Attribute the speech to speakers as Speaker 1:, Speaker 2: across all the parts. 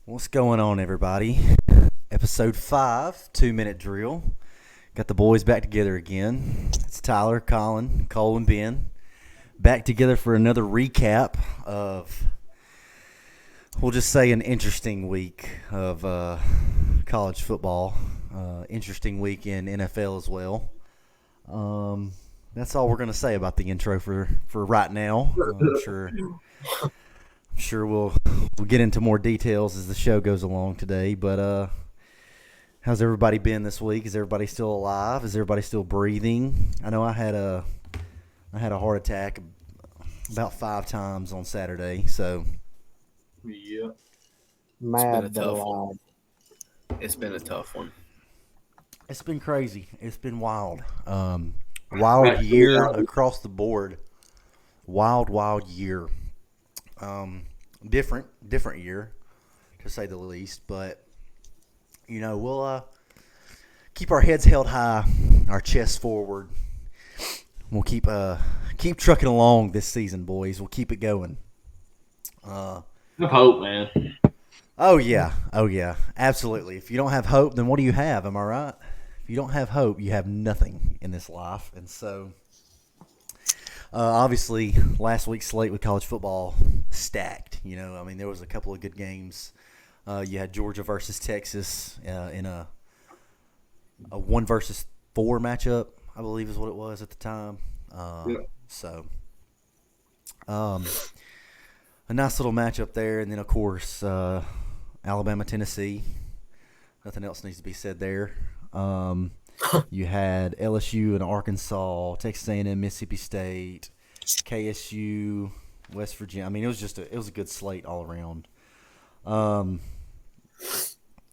Speaker 1: What's going on, everybody? Episode 5, 2-minute drill. Got the boys back together again. It's Tyler, Collin, Cole, and Ben. Back together for another recap of, we'll just say, an interesting week of college football. Interesting week in NFL as well. That's all we're going to say about the intro for right now. I'm sure we'll get into more details as the show goes along today. But how's everybody been this week? Is everybody still alive? Is everybody still breathing? I know I had a heart attack about 5 times on Saturday. So
Speaker 2: Yeah,
Speaker 3: Mad but alive.
Speaker 2: it's been a tough one.
Speaker 1: it's been crazy. It's been wild. Wild year across the board. Wild year. Different year, to say the least. But we'll keep our heads held high, our chests forward. We'll keep trucking along this season, boys. We'll keep it going.
Speaker 2: Have hope, man.
Speaker 1: Oh yeah, absolutely. If you don't have hope, then what do you have? Am I right? If you don't have hope, you have nothing in this life. And so, obviously, last week's slate with college football stacked. There was a couple of good games. You had Georgia versus Texas in a 1 versus 4 matchup, I believe is what it was at the time. So, a nice little matchup there. And then, of course, Alabama, Tennessee. Nothing else needs to be said there. You had LSU and Arkansas, Texas A&M, Mississippi State, KSU, West Virginia. It was a good slate all around.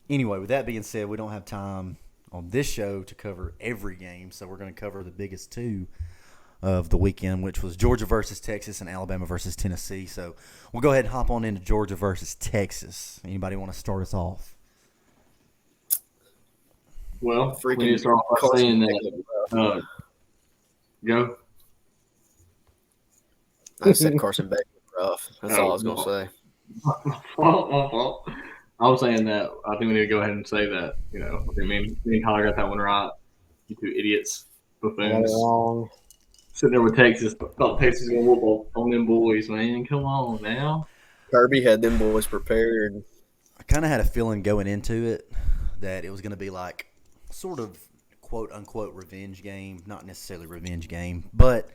Speaker 1: Anyway, with that being said, we don't have time on this show to cover every game, so we're going to cover the biggest 2 of the weekend, which was Georgia versus Texas and Alabama versus Tennessee. So we'll go ahead and hop on into Georgia versus Texas. Anybody want to start us off?
Speaker 2: Well, we need to start off by saying that. Go.
Speaker 3: I said Carson Beck was rough. That's all I was going to say.
Speaker 2: I was saying that I think we need to go ahead and say that. Me and Tyler got that one right. You 2 idiots, buffoons. Sitting there with Texas, thought Texas was going to whoop on them boys, man. Come on now.
Speaker 3: Kirby had them boys prepared.
Speaker 1: I kind of had a feeling going into it that it was going to be like sort of quote-unquote revenge game. Not necessarily revenge game, but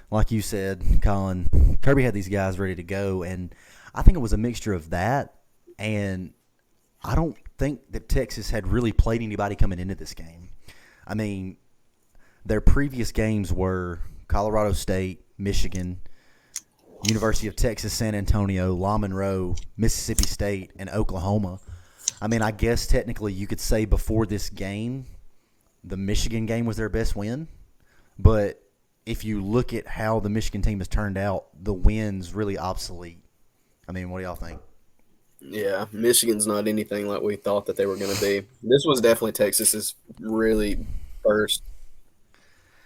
Speaker 1: like you said, Collin, Kirby had these guys ready to go, and I think it was a mixture of that, and I don't think that Texas had really played anybody coming into this game. Their previous games were Colorado State, Michigan, University of Texas, San Antonio, La Monroe, Mississippi State, and Oklahoma. I guess technically you could say before this game, the Michigan game was their best win. But if you look at how the Michigan team has turned out, the win's really obsolete. What do y'all think?
Speaker 3: Yeah, Michigan's not anything like we thought that they were going to be. This was definitely Texas's really first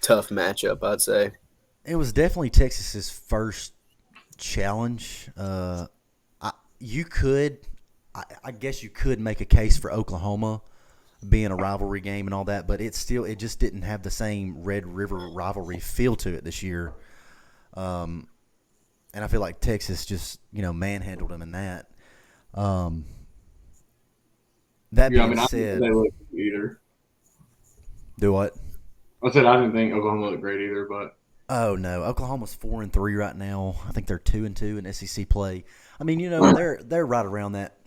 Speaker 3: tough matchup, I'd say.
Speaker 1: It was definitely Texas's first challenge. I guess you could make a case for Oklahoma being a rivalry game and all that, but it just didn't have the same Red River rivalry feel to it this year. And I feel like Texas just, manhandled them in that. That being said,
Speaker 2: I didn't look either.
Speaker 1: Do what?
Speaker 2: I said I didn't think Oklahoma looked great either, but
Speaker 1: oh no, Oklahoma's 4-3 right now. I think they're 2-2 in SEC play. They're right around that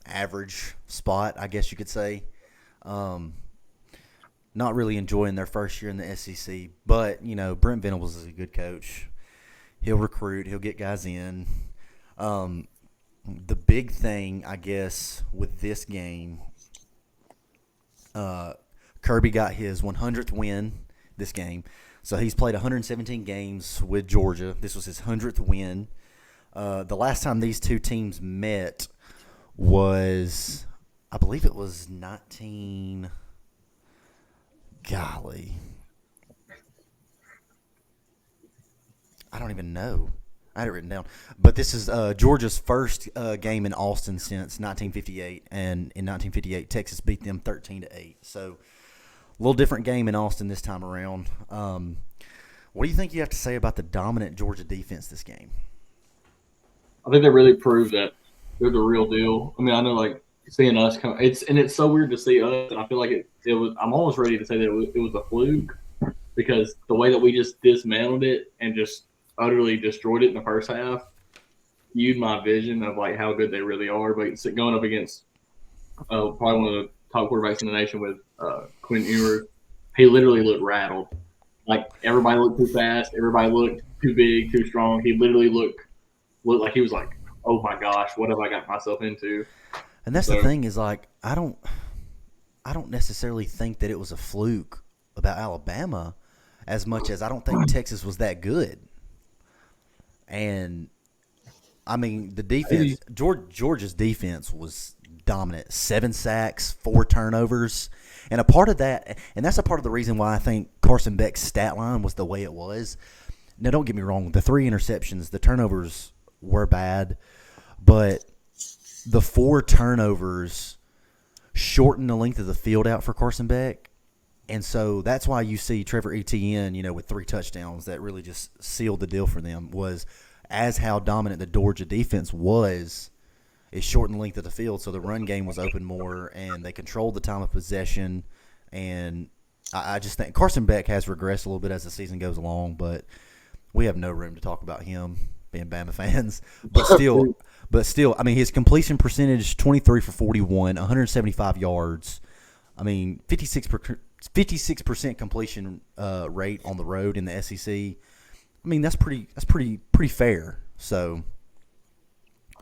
Speaker 1: average spot, I guess you could say. Not really enjoying their first year in the SEC, but Brent Venables is a good coach. He'll recruit. He'll get guys in. The big thing, I guess, with this game, Kirby got his 100th win this game. So he's played 117 games with Georgia. This was his 100th win. The last time these 2 teams met was, I believe it was golly. I don't even know. I had it written down. But this is Georgia's first game in Austin since 1958, and in 1958, Texas beat them 13-8. So a little different game in Austin this time around. What do you think you have to say about the dominant Georgia defense this game?
Speaker 2: I think they really proved that they're the real deal. I mean, I know like seeing us come, it's so weird to see us, and I feel like it was. I'm almost ready to say that it was a fluke because the way that we just dismantled it and just utterly destroyed it in the first half skewed my vision of like how good they really are. But going up against probably one of the top quarterbacks in the nation with Quinn Ewers, he literally looked rattled. Like everybody looked too fast, everybody looked too big, too strong. He literally looked like he was like, "Oh my gosh, what have I got myself into?"
Speaker 1: And that's the thing is like I don't necessarily think that it was a fluke about Alabama as much as I don't think Texas was that good. And I mean the defense, Georgia's defense was dominant. 7 sacks, 4 turnovers, and a part of that, and that's a part of the reason why I think Carson Beck's stat line was the way it was. Now, don't get me wrong, the 3 interceptions, the turnovers were bad, but the 4 turnovers shortened the length of the field out for Carson Beck. And so that's why you see Trevor Etienne, with 3 touchdowns that really just sealed the deal for them, was as how dominant the Georgia defense was. It shortened the length of the field, so the run game was open more, and they controlled the time of possession. And I just think Carson Beck has regressed a little bit as the season goes along, but we have no room to talk about him being Bama fans. But still, I mean, his completion percentage, 23 for 41, 175 yards. I mean, 56% completion rate on the road in the SEC. I mean, that's pretty fair. So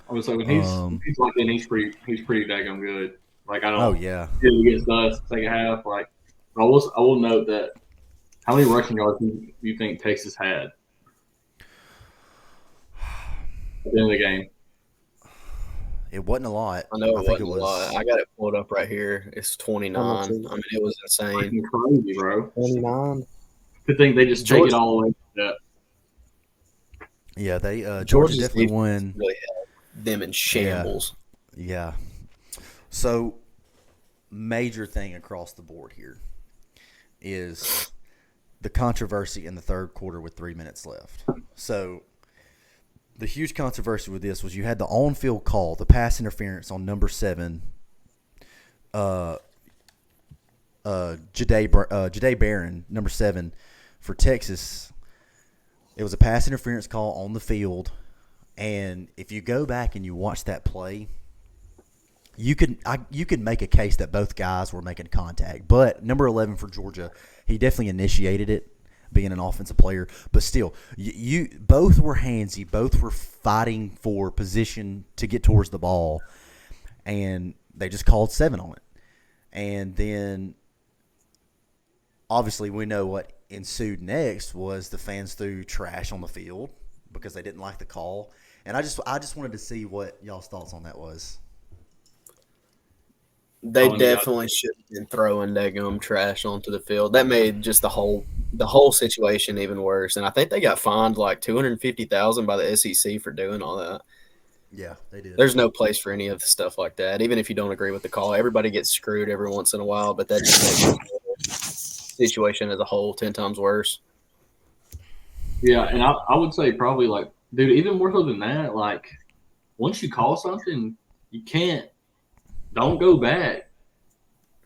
Speaker 2: I was like, when he's like that, he's pretty daggone good. Like I don't.
Speaker 1: Oh yeah.
Speaker 2: Against us, second half. Like I will note that. How many rushing yards do you think Texas had at the end of the game?
Speaker 1: It wasn't a lot.
Speaker 3: I know it wasn't a lot. I got it pulled up right here. It's 29. I mean, it was insane.
Speaker 2: Crazy, bro.
Speaker 4: 29.
Speaker 2: Good thing they just take it all away.
Speaker 1: Yeah, they Georgia definitely won.
Speaker 3: Really had them in shambles.
Speaker 1: Yeah. So, major thing across the board here is the controversy in the third quarter with 3 minutes left. So, the huge controversy with this was you had the on-field call, the pass interference on number 7, Jahdae Barron, number 7 for Texas. It was a pass interference call on the field, and if you go back and you watch that play, you could make a case that both guys were making contact. But number 11 for Georgia, he definitely initiated it, being an offensive player. But still, you both were handsy, both were fighting for position to get towards the ball, and they just called 7 on it. And then, obviously, we know what ensued next was the fans threw trash on the field because they didn't like the call. And I just wanted to see what y'all's thoughts on that was.
Speaker 3: They definitely should have been throwing daggum trash onto the field. That made just the whole situation even worse. And I think they got fined like $250,000 by the SEC for doing all that.
Speaker 1: Yeah, they did.
Speaker 3: There's no place for any of the stuff like that. Even if you don't agree with the call, everybody gets screwed every once in a while. But that just makes the situation as a whole 10 times worse.
Speaker 2: Yeah, and I would say probably like, dude, even more so than that, like once you call something, don't go back.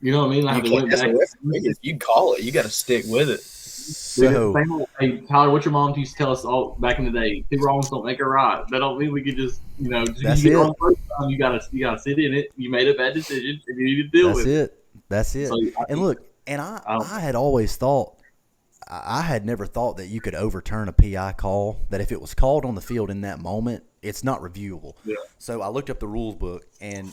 Speaker 2: You know what I mean? Like
Speaker 3: if you call it, you got to stick with it.
Speaker 1: So,
Speaker 2: hey, Tyler, what your mom used to tell us all back in the day: 2 wrongs don't make a right. That don't mean we could just,
Speaker 1: that's
Speaker 2: you get
Speaker 1: it.
Speaker 2: wrong first time, you gotta sit in it. You made a bad decision, and you need to deal with it.
Speaker 1: That's it. So, and look, and I had always thought, I had never thought that you could overturn a PI call. That if it was called on the field in that moment, it's not reviewable.
Speaker 2: Yeah.
Speaker 1: So I looked up the rules book, and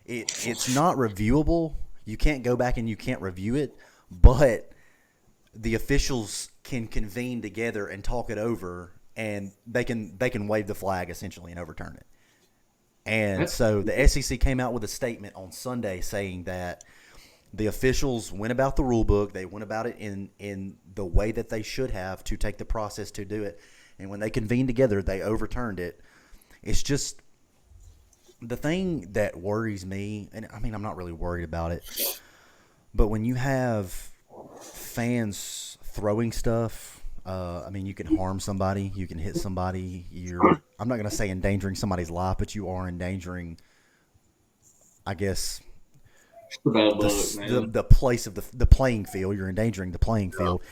Speaker 1: it's not reviewable. You can't go back and you can't review it, but the officials can convene together and talk it over, and they can wave the flag essentially and overturn it. And so the SEC came out with a statement on Sunday saying that the officials went about the rule book. They went about it in the way that they should have to take the process to do it. And when they convened together, they overturned it. It's just the thing that worries me, and I mean, I'm not really worried about it, but when you have fans throwing stuff, I mean, you can harm somebody, you can hit somebody. I'm not going to say endangering somebody's life, but you are endangering, I guess, the place of the playing field. You're endangering the playing field.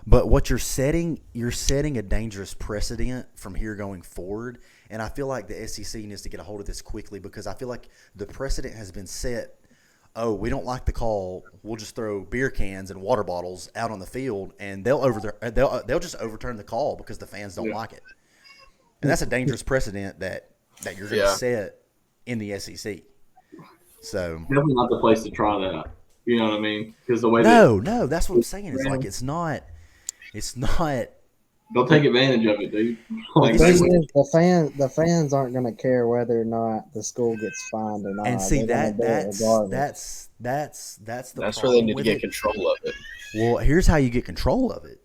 Speaker 1: But what you're setting a dangerous precedent from here going forward. And I feel like the SEC needs to get a hold of this quickly, because I feel like the precedent has been set. Oh, we don't like the call. We'll just throw beer cans and water bottles out on the field, and they'll just overturn the call because the fans don't like it. And that's a dangerous precedent that you're going to set in the SEC. So
Speaker 2: definitely not the place to try that. You know what I mean? Because the way
Speaker 1: no, that's what I'm saying. It's like it's not.
Speaker 2: They'll take advantage of it, dude.
Speaker 4: The fans aren't going to care whether or not the school gets fined or not.
Speaker 1: And see that's the
Speaker 3: That's
Speaker 1: problem
Speaker 3: where they need to
Speaker 1: with
Speaker 3: get
Speaker 1: it.
Speaker 3: control of it.
Speaker 1: Well, here's how you get control of it.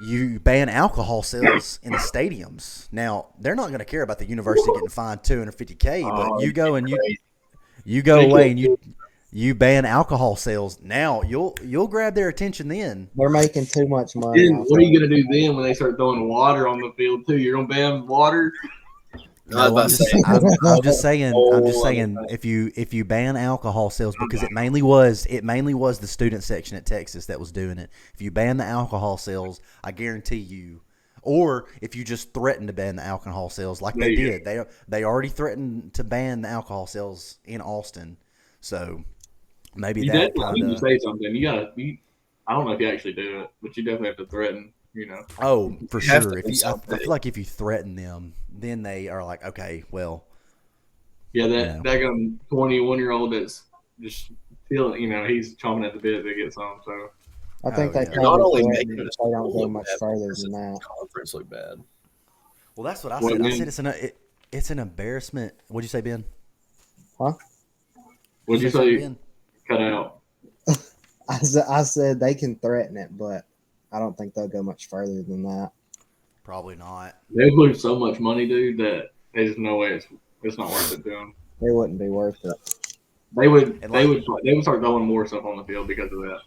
Speaker 1: You ban alcohol sales in the stadiums. Now, they're not going to care about the university getting fined $250K, but you go and you go away and you ban alcohol sales. Now you'll grab their attention then.
Speaker 4: They're making too much money.
Speaker 2: Then what are you going to do then when they start throwing water on the field too? You're going to ban water?
Speaker 1: No, I'm just saying if you ban alcohol sales, because it mainly was the student section at Texas that was doing it. If you ban the alcohol sales, I guarantee you, or if you just threaten to ban the alcohol sales like they did, they already threatened to ban the alcohol sales in Austin. So maybe
Speaker 2: you
Speaker 1: that
Speaker 2: definitely need to say something. I don't know if you actually do it, but you definitely have to threaten. You know.
Speaker 1: Oh, for sure. I feel like if you threaten them, then they are like, okay, well.
Speaker 2: Yeah, that 21-year-old that's just feeling, he's chomping at the bit to get some. So
Speaker 4: I think they
Speaker 3: not only making
Speaker 4: they don't go much further than that.
Speaker 3: Conference look bad.
Speaker 1: Well, that's what I said. I said it's an embarrassment. What'd you say, Ben?
Speaker 4: Huh?
Speaker 2: What'd you say? Ben? Cut out.
Speaker 4: I said they can threaten it, but I don't think they'll go much further than that.
Speaker 1: Probably not.
Speaker 2: They've lose so much money, dude, that there's no way it's not worth it to them.
Speaker 4: It wouldn't be worth it.
Speaker 2: They would start throwing more stuff on the field because of that.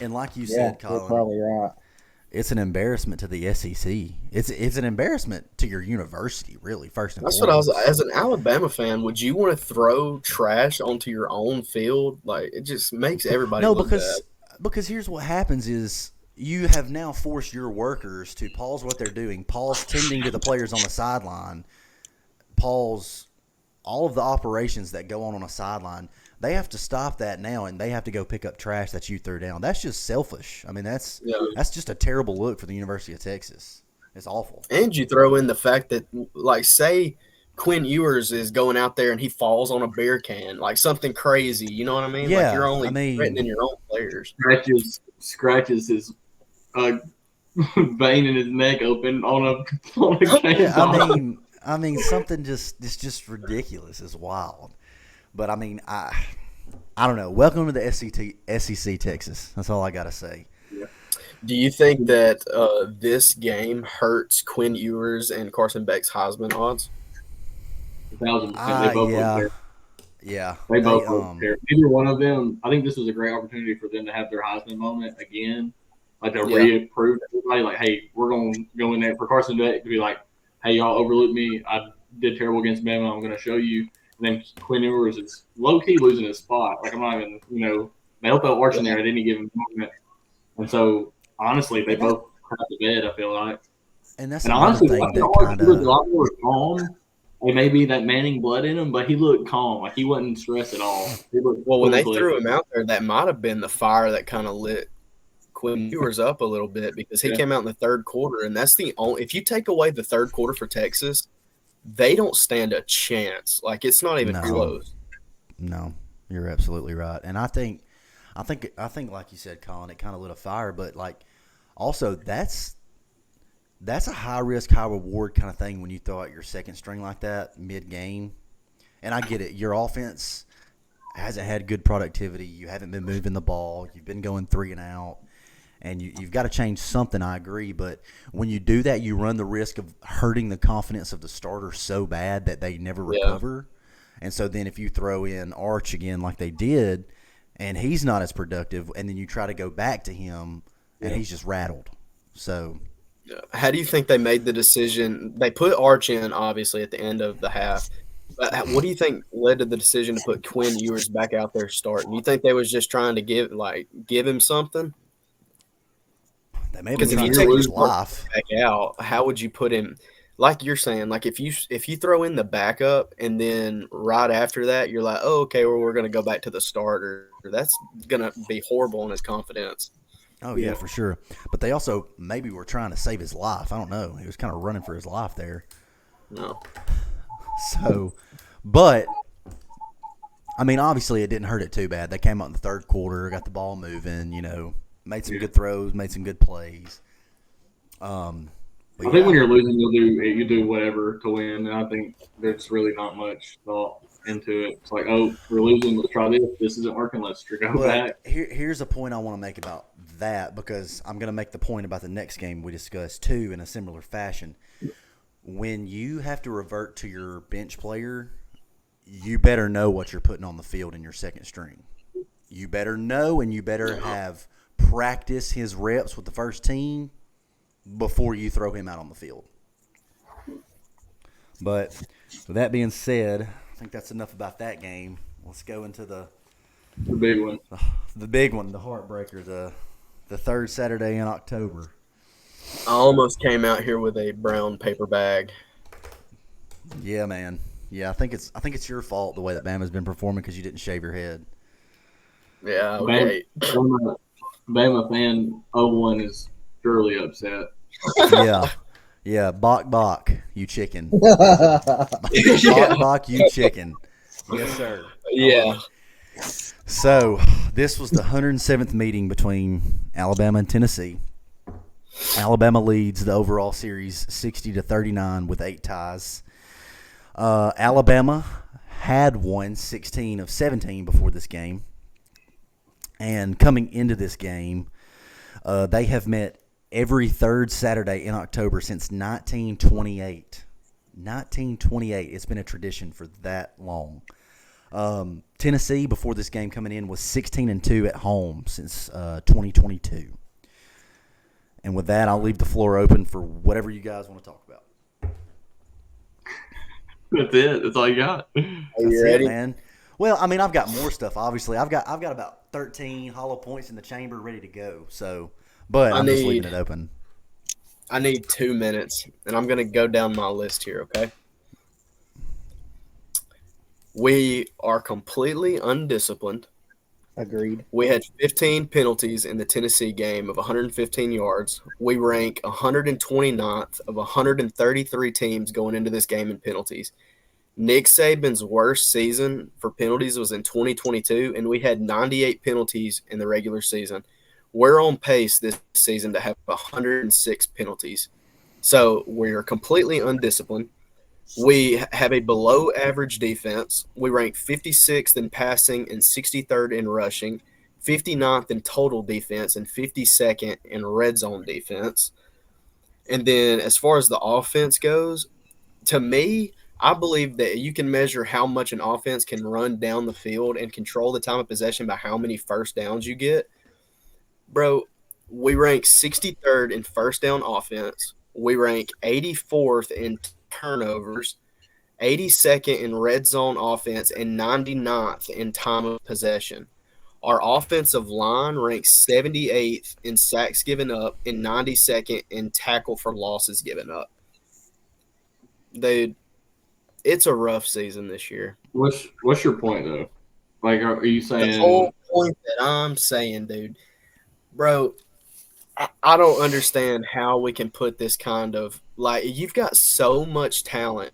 Speaker 1: And like you said, Collin,
Speaker 4: you're probably right.
Speaker 1: It's an embarrassment to the SEC. It's an embarrassment to your university, really. First and foremost.
Speaker 3: That's what I was. As an Alabama fan, would you want to throw trash onto your own field? Like, it just makes everybody look bad.
Speaker 1: Because here's what happens is you have now forced your workers to pause what they're doing, pause tending to the players on the sideline, pause all of the operations that go on a sideline. They have to stop that now, and they have to go pick up trash that you threw down. That's just selfish. I mean, that's just a terrible look for the University of Texas. It's awful.
Speaker 3: And you throw in the fact that, like, say Quinn Ewers is going out there and he falls on a beer can, like something crazy. You know what I mean?
Speaker 1: Yeah,
Speaker 3: like you're only threatening your own players.
Speaker 2: Scratches his vein in his neck open on a can.
Speaker 1: Yeah, I mean, something it's just ridiculous. It's wild. But I mean, I don't know. Welcome to the SEC Texas. That's all I gotta say.
Speaker 2: Yeah.
Speaker 3: Do you think that this game hurts Quinn Ewers and Carson Beck's Heisman odds?
Speaker 2: 1,000%. They both look there.
Speaker 1: Yeah.
Speaker 2: They both look there. Neither one of them. I think this was a great opportunity for them to have their Heisman moment again. Like to reapprove everybody. Like, hey, we're going to go in there for Carson Beck to be like, hey, y'all overlooked me. I did terrible against Bama. I'm going to show you. And then Quinn Ewers is low-key losing his spot. Like, I'm not even, they hope they'll arch in there at any given moment. And so, honestly, they both crap the bed, I feel like.
Speaker 1: And
Speaker 2: honestly,
Speaker 1: thing
Speaker 2: that
Speaker 1: that
Speaker 2: he looked a lot more calm. It may be that Manning blood in him, but he looked calm. Like, he wasn't stressed at all.
Speaker 3: Well, when they threw him out there, that might have been the fire that kind of lit Quinn Ewers up a little bit, because he came out in the third quarter, and that's the only – if you take away the third quarter for Texas – they don't stand a chance. Like, it's not even close.
Speaker 1: No, you're absolutely right. And I think, like you said, Collin, it kind of lit a fire. But like, also that's a high risk, high reward kind of thing when you throw out your second string like that mid game. And I get it. Your offense hasn't had good productivity. You haven't been moving the ball. You've been going 3 and out. And you've got to change something, I agree. But when you do that, you run the risk of hurting the confidence of the starter so bad that they never recover. And so then if you throw in Arch again like they did, and he's not as productive, and then you try to go back to him, and he's just rattled. So
Speaker 3: how do you think they made the decision? They put Arch in, obviously, at the end of the half. But what do you think led to the decision to put Quinn Ewers back out there starting? You think they was just trying to give him something?
Speaker 1: Because if you take his life
Speaker 3: back out, how would you put him? Like you're saying, like if you throw in the backup and then right after that you're like, oh, okay, well, we're going to go back to the starter. That's going to be horrible on his confidence.
Speaker 1: Oh yeah, for sure. But they also maybe were trying to save his life. I don't know. He was kind of running for his life there.
Speaker 3: No.
Speaker 1: So, but I mean, obviously it didn't hurt it too bad. They came out in the third quarter, got the ball moving, made some good throws, made some good plays.
Speaker 2: I think when you're losing, you do whatever to win, and I think there's really not much thought into it. It's like, oh, we're losing, let's try this. This isn't working, let's go back.
Speaker 1: Here's a point I want to make about that, because I'm going to make the point about the next game we discussed too in a similar fashion. When you have to revert to your bench player, you better know what you're putting on the field in your second string. You better know, and you better have practice his reps with the first team before you throw him out on the field. But with that being said, I think that's enough about that game. Let's go into the
Speaker 2: big one.
Speaker 1: The big one, the heartbreaker, the third Saturday in October.
Speaker 3: I almost came out here with a brown paper bag.
Speaker 1: Yeah, man. Yeah, I think it's your fault the way that Bama's been performing because you didn't shave your head.
Speaker 3: Yeah, okay.
Speaker 2: Bama fan 01 is surely upset.
Speaker 1: Yeah. Bok, you chicken. Bok, you chicken. Yes, sir.
Speaker 3: Yeah.
Speaker 1: So this was the 107th meeting between Alabama and Tennessee. Alabama leads the overall series 60-39 with 8 ties. Alabama had won 16 of 17 before this game. And coming into this game, they have met every third Saturday in October since 1928. 1928. It's been a tradition for that long. Tennessee, before this game coming in, was 16-2 at home since 2022. And with that, I'll leave the floor open for whatever you guys want to talk about.
Speaker 2: That's it. That's all you got.
Speaker 3: Are you ready,
Speaker 1: man? Well, I mean, I've got more stuff. Obviously, I've got about 13 hollow points in the chamber ready to go. So, but I'm just leaving it open.
Speaker 3: I need 2 minutes, and I'm going to go down my list here. Okay. We are completely undisciplined.
Speaker 4: Agreed.
Speaker 3: We had 15 penalties in the Tennessee game of 115 yards. We rank 129th of 133 teams going into this game in penalties. Nick Saban's worst season for penalties was in 2022, and we had 98 penalties in the regular season. We're on pace this season to have 106 penalties. So we're completely undisciplined. We have a below-average defense. We rank 56th in passing and 63rd in rushing, 59th in total defense, and 52nd in red zone defense. And then as far as the offense goes, to me, I believe that you can measure how much an offense can run down the field and control the time of possession by how many first downs you get. Bro, we rank 63rd in first down offense. We rank 84th in turnovers, 82nd in red zone offense, and 99th in time of possession. Our offensive line ranks 78th in sacks given up and 92nd in tackle for losses given up. Dude, it's a rough season this year.
Speaker 2: What's your point, though? Like, are you saying –
Speaker 3: The whole point that I'm saying, dude, bro, I don't understand how we can put this kind of – like, you've got so much talent.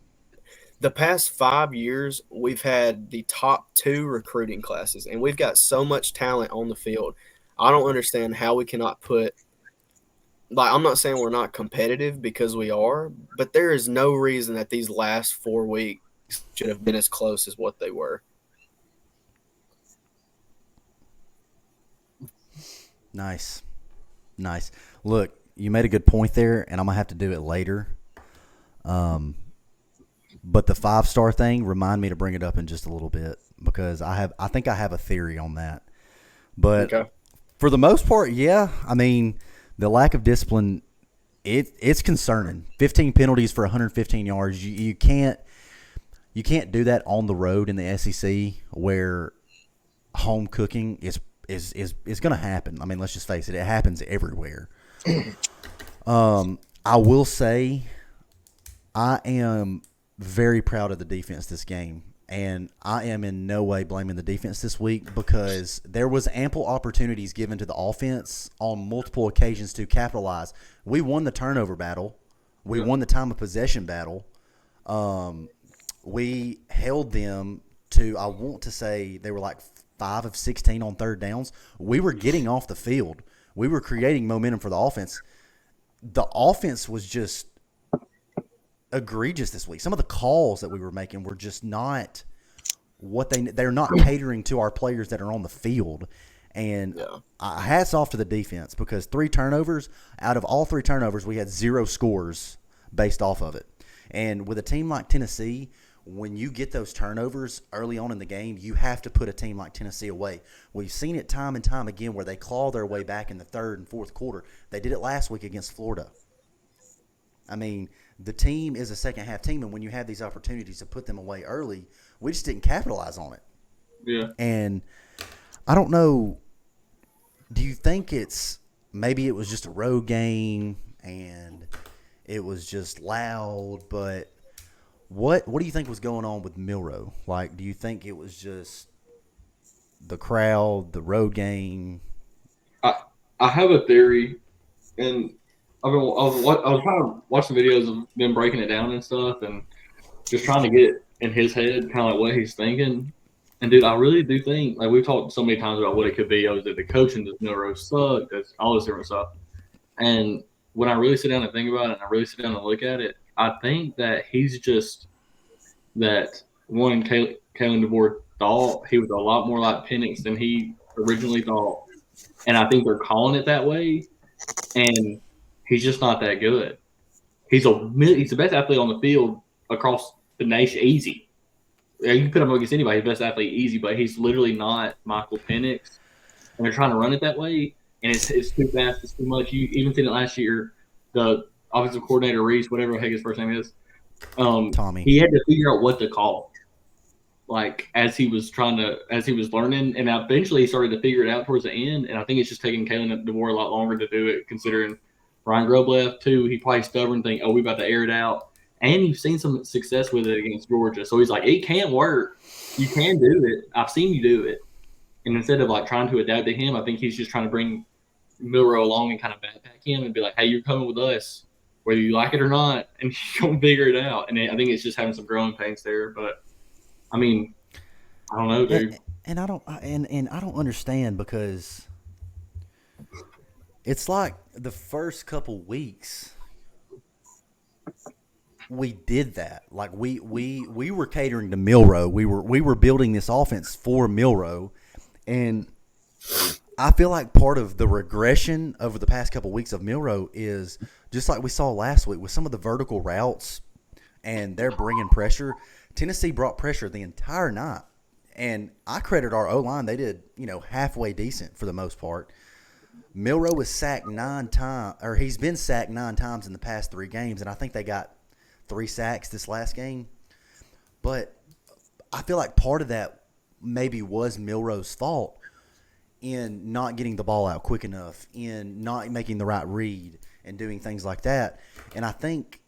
Speaker 3: The past 5 years, we've had the top 2 recruiting classes, and we've got so much talent on the field. I don't understand how we cannot put – like, I'm not saying we're not competitive because we are, but there is no reason that these last 4 weeks should have been as close as what they were.
Speaker 1: Nice. Nice. Look, you made a good point there, and I'm gonna have to do it later. But the 5-star thing, remind me to bring it up in just a little bit because I think I have a theory on that. But for the most part, yeah. I mean, the lack of discipline, it's concerning. 15 penalties for 115 yards. You can't do that on the road in the SEC where home cooking is going to happen. I mean, let's just face it. It happens everywhere. I will say I am very proud of the defense this game, and I am in no way blaming the defense this week because there was ample opportunities given to the offense on multiple occasions to capitalize. We won the turnover battle. We won the time of possession battle. We held them to, I want to say they were like 5 of 16 on third downs. We were getting off the field. We were creating momentum for the offense. The offense was just egregious this week. Some of the calls that we were making were just not what they're not catering to our players that are on the field. And hats off to the defense because 3 turnovers, out of all 3 turnovers, we had 0 scores based off of it. And with a team like Tennessee, when you get those turnovers early on in the game, you have to put a team like Tennessee away. We've seen it time and time again where they claw their way back in the third and fourth quarter. They did it last week against Florida. I mean, the team is a second-half team, and when you have these opportunities to put them away early, we just didn't capitalize on it.
Speaker 2: Yeah.
Speaker 1: And I don't know, do you think maybe it was just a road game and it was just loud, but what do you think was going on with Milroe? Like, do you think it was just the crowd, the road game?
Speaker 2: I have a theory, and I was trying to watch the videos of them breaking it down and stuff, and just trying to get in his head kind of like what he's thinking. And dude, I really do think, like we've talked so many times about what it could be. Was it the coaching? Does Milroe suck? Does all this different stuff? And when I really sit down and think about it, and I really sit down and look at it, I think that he's just that one. Kalen DeBoer thought he was a lot more like Penix than he originally thought, and I think they're calling it that way. And he's just not that good. He's the best athlete on the field across the nation, easy. You can put him against anybody, best athlete, easy. But he's literally not Michael Penix, and they're trying to run it that way. And it's too fast. It's too much. You even seen it last year. The offensive coordinator Reese, whatever the heck his first name is,
Speaker 1: Tommy.
Speaker 2: He had to figure out what to call, like as he was learning, and eventually he started to figure it out towards the end. And I think it's just taking Kalen DeBoer a lot longer to do it, considering Ryan Grubb left too. He probably stubborn, think, we about to air it out. And you've seen some success with it against Georgia, so he's like, it can work. You can do it. I've seen you do it. And instead of like trying to adapt to him, I think he's just trying to bring Milroe along and kind of backpack him and be like, hey, you're coming with us, whether you like it or not, and you're going to figure it out. And I think it's just having some growing pains there. But, I mean, I don't know, dude.
Speaker 1: And I don't understand because it's like the first couple weeks we did that. Like we were catering to Milroe. We were building this offense for Milroe. And I feel like part of the regression over the past couple of weeks of Milroe is just like we saw last week with some of the vertical routes and they're bringing pressure. Tennessee brought pressure the entire night. And I credit our O-line. They did, halfway decent for the most part. Milroe was sacked 9 times, or he's been sacked 9 times in the past 3 games, and I think they got 3 sacks this last game. But I feel like part of that maybe was Milroe's fault in not getting the ball out quick enough, in not making the right read and doing things like that. And I think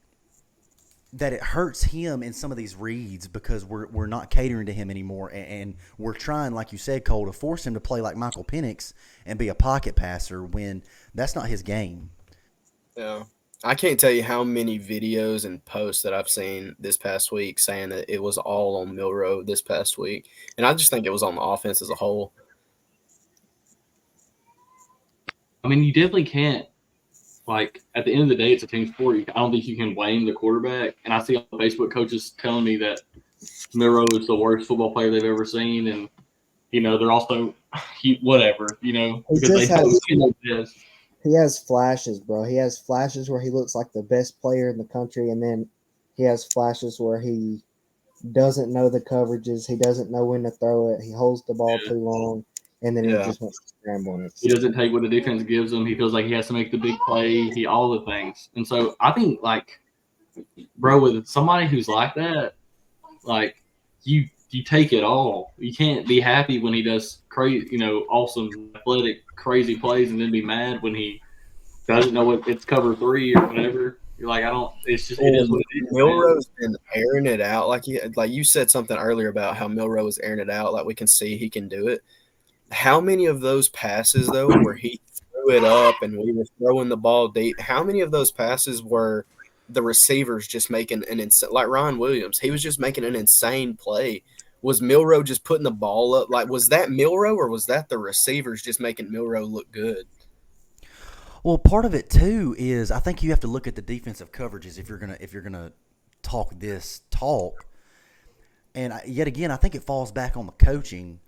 Speaker 1: that it hurts him in some of these reads because we're not catering to him anymore, and we're trying, like you said, Cole, to force him to play like Michael Penix and be a pocket passer when that's not his game.
Speaker 3: Yeah. I can't tell you how many videos and posts that I've seen this past week saying that it was all on Milroe this past week. And I just think it was on the offense as a whole.
Speaker 2: I mean, you definitely can't. Like, at the end of the day, it's a team sport. I don't think you can blame the quarterback. And I see on Facebook coaches telling me that Milroe is the worst football player they've ever seen. And, they're also whatever, because they know this.
Speaker 4: He has flashes, bro. He has flashes where he looks like the best player in the country, and then he has flashes where he doesn't know the coverages. He doesn't know when to throw it. He holds the ball too long, and then he just wants to scramble on it.
Speaker 2: He doesn't take what the defense gives him. He feels like he has to make the big play. All the things. And so I think, like, bro, with somebody who's like that, like, you take it all. You can't be happy when he does crazy, awesome, athletic, crazy plays, and then be mad when he doesn't know what it's cover 3 or whatever. You're like, I don't. It's just it is what it is.
Speaker 3: Milroe's been airing it out, like you said something earlier about how Milroe was airing it out. Like we can see he can do it. How many of those passes though, where he threw it up and we were throwing the ball deep? How many of those passes were the receivers just making an insane, like Ryan Williams? He was just making an insane play. Was Milroe just putting the ball up? Like, was that Milroe or was that the receivers just making Milroe look good?
Speaker 1: Well, part of it too is I think you have to look at the defensive coverages if you're gonna talk this talk. And yet again, I think it falls back on the coaching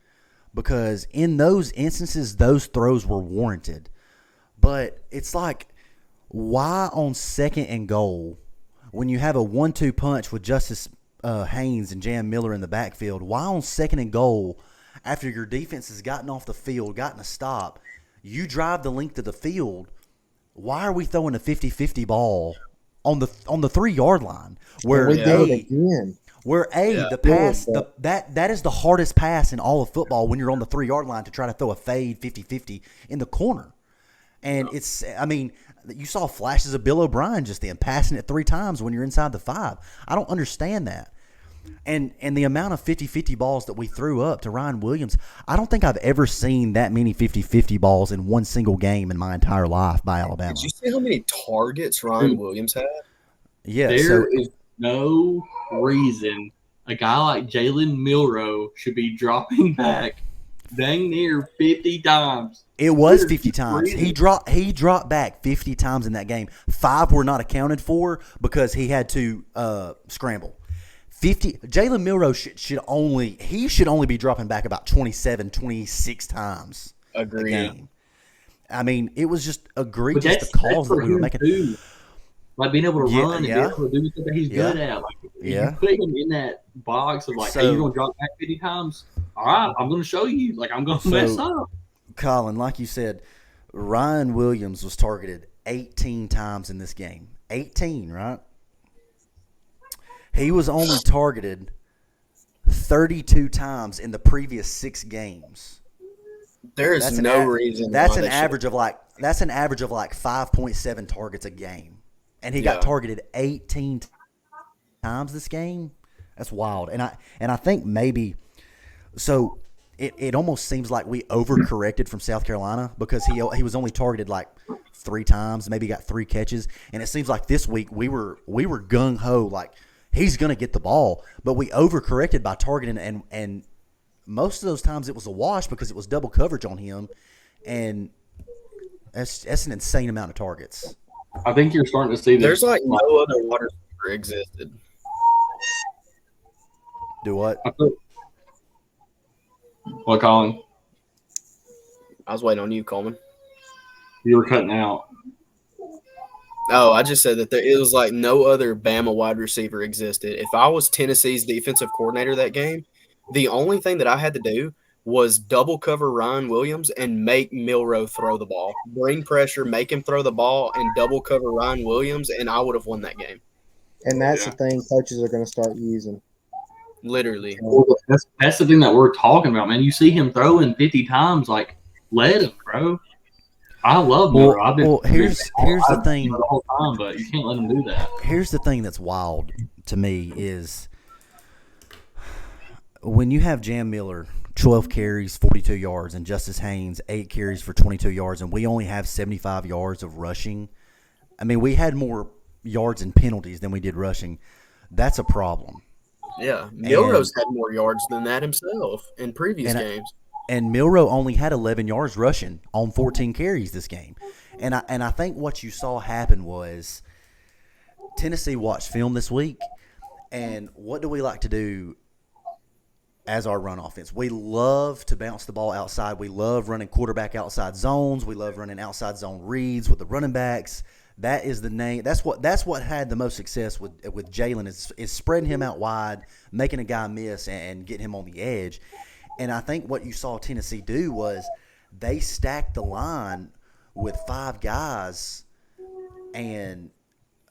Speaker 1: because in those instances, those throws were warranted. But it's like, why on 2nd and goal when you have a 1-2 punch with Justice Haynes and Jan Miller in the backfield? Why on 2nd and goal after your defense has gotten off the field, gotten a stop, you drive the length of the field? Why are we throwing a 50-50 ball on the 3-yard line where the pass that is the hardest pass in all of football when you're on the 3-yard line to try to throw a fade 50-50 in the corner? And you saw flashes of Bill O'Brien just then passing it 3 times when you're inside the 5. I don't understand that. And the amount of 50-50 balls that we threw up to Ryan Williams, I don't think I've ever seen that many 50-50 balls in one single game in my entire life by Alabama.
Speaker 3: Did you see how many targets Ryan Williams had?
Speaker 1: Yeah.
Speaker 2: There is no reason a guy like Jalen Milroe should be dropping back dang near 50 times.
Speaker 1: It was 50 times. He dropped back 50 times in that game. 5 were not accounted for because he had to scramble. Jalen Milroe should only be dropping back about 27, 26 times.
Speaker 3: Agreed.
Speaker 1: A game. I mean, it was just egregious the calls that we were making.
Speaker 2: Too. Like being able to run and being able to do something he's good at. Like, you put him in that box of like, hey, you're going to drop back 50 times? All right, I'm going to show you. Like, I'm going to mess up.
Speaker 1: Collin, like you said, Ryan Williams was targeted 18 times in this game. 18, right? He was only targeted 32 times in the previous 6 games.
Speaker 3: There is no reason.
Speaker 1: That's an average of like 5.7 targets a game, and he got targeted 18 times this game. That's wild. And I think maybe so. It almost seems like we overcorrected from South Carolina because he was only targeted like 3 times, maybe got 3 catches, and it seems like this week we were gung ho like he's going to get the ball, but we overcorrected by targeting, and most of those times it was a wash because it was double coverage on him, and that's an insane amount of targets.
Speaker 2: I think you're starting to see this.
Speaker 3: There's like no other water receiver existed.
Speaker 1: Do what?
Speaker 2: What, Collin?
Speaker 3: I was waiting on you, Coleman.
Speaker 2: You were cutting out.
Speaker 3: Oh, I just said that it was like no other Bama wide receiver existed. If I was Tennessee's defensive coordinator that game, the only thing that I had to do was double cover Ryan Williams and make Milroe throw the ball. Bring pressure, make him throw the ball, and double cover Ryan Williams, and I would have won that game.
Speaker 4: And that's the thing coaches are going to start using.
Speaker 3: Literally.
Speaker 2: Well, that's the thing that we're talking about, man. You see him throwing 50 times, like, let him, bro. I love Milroe.
Speaker 1: Here's the thing.
Speaker 2: The whole time, but you can't let him do that.
Speaker 1: Here's the thing that's wild to me is when you have Jan Miller, 12 carries, 42 yards, and Justice Haynes, 8 carries for 22 yards, and we only have 75 yards of rushing. I mean, we had more yards and penalties than we did rushing. That's a problem.
Speaker 3: Yeah, Milroe's had more yards than that himself in previous games.
Speaker 1: And Milroe only had 11 yards rushing on 14 carries this game. And I think what you saw happen was Tennessee watched film this week, and what do we like to do as our run offense. We love to bounce the ball outside. We love running quarterback outside zones. We love running outside zone reads with the running backs. That is the name. That's what had the most success with Jalen is spreading him out wide, making a guy miss, and getting him on the edge. And I think what you saw Tennessee do was they stacked the line with 5 guys, and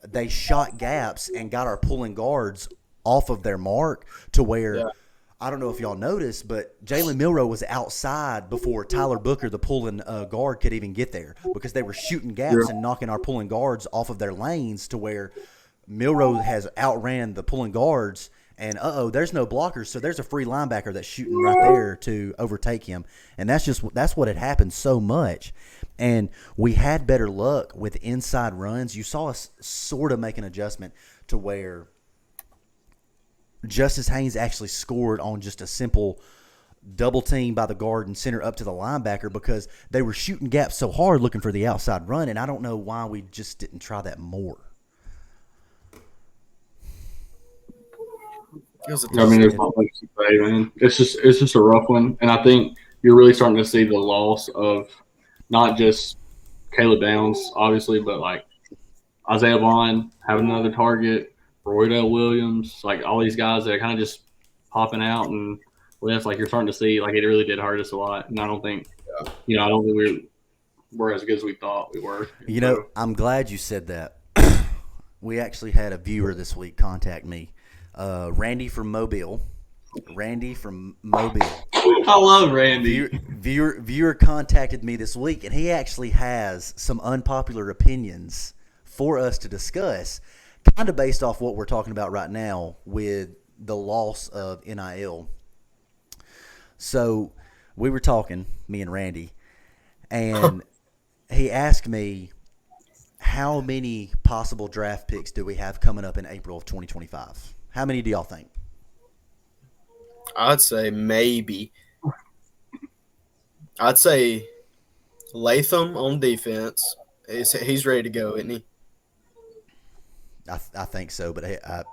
Speaker 1: they shot gaps and got our pulling guards off of their mark to where I don't know if y'all noticed, but Jalen Milroe was outside before Tyler Booker, the pulling guard, could even get there because they were shooting gaps and knocking our pulling guards off of their lanes to where Milroe has outran the pulling guards. And, there's no blockers, so there's a free linebacker that's shooting right there to overtake him. And that's what had happened so much. And we had better luck with inside runs. You saw us sort of make an adjustment to where Justice Haynes actually scored on just a simple double team by the guard and center up to the linebacker because they were shooting gaps so hard looking for the outside run, and I don't know why we just didn't try that more.
Speaker 2: There's not much to say, man. It's just a rough one, and I think you're really starting to see the loss of not just Caleb Downs, obviously, but like Isaiah Vaughn having another target. Roydell Williams, like all these guys that are kind of just popping out, and that's like you're starting to see like it really did hurt us a lot. And I don't think, we're as good as we thought we were.
Speaker 1: I'm glad you said that. We actually had a viewer this week contact me, Randy from Mobile.
Speaker 2: I love Randy.
Speaker 1: Viewer contacted me this week, and he actually has some unpopular opinions for us to discuss. Kind of based off what we're talking about right now with the loss of NIL. So we were talking, me and Randy, and he asked me, how many possible draft picks do we have coming up in April of 2025? How many do y'all think?
Speaker 3: I'd say maybe. I'd say Latham on defense. He's ready to go, isn't he?
Speaker 1: I think so, but
Speaker 3: I'd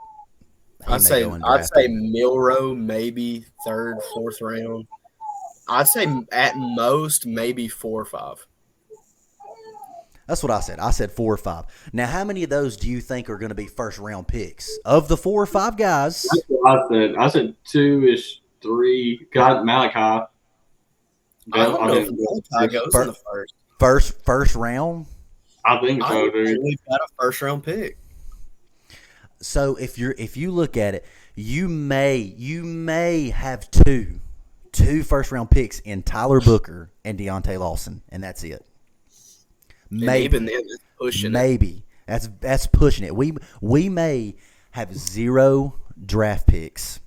Speaker 3: say Milroe maybe 3rd, 4th round. I'd say at most maybe 4 or 5.
Speaker 1: That's what I said. I said 4 or 5. Now, how many of those do you think are going to be first round picks of the 4 or 5 guys?
Speaker 2: That's what I said. I said 2-ish, 3. Got Malachi.
Speaker 3: I don't know if Malachi goes in the
Speaker 1: first round.
Speaker 2: I think so, dude.
Speaker 3: We've got a first round pick.
Speaker 1: So if you look at it, you may have two first round picks in Tyler Booker and Deontay Lawson, and that's it. Maybe.
Speaker 3: Even then, it's pushing
Speaker 1: maybe it. That's pushing it. We may have 0 draft picks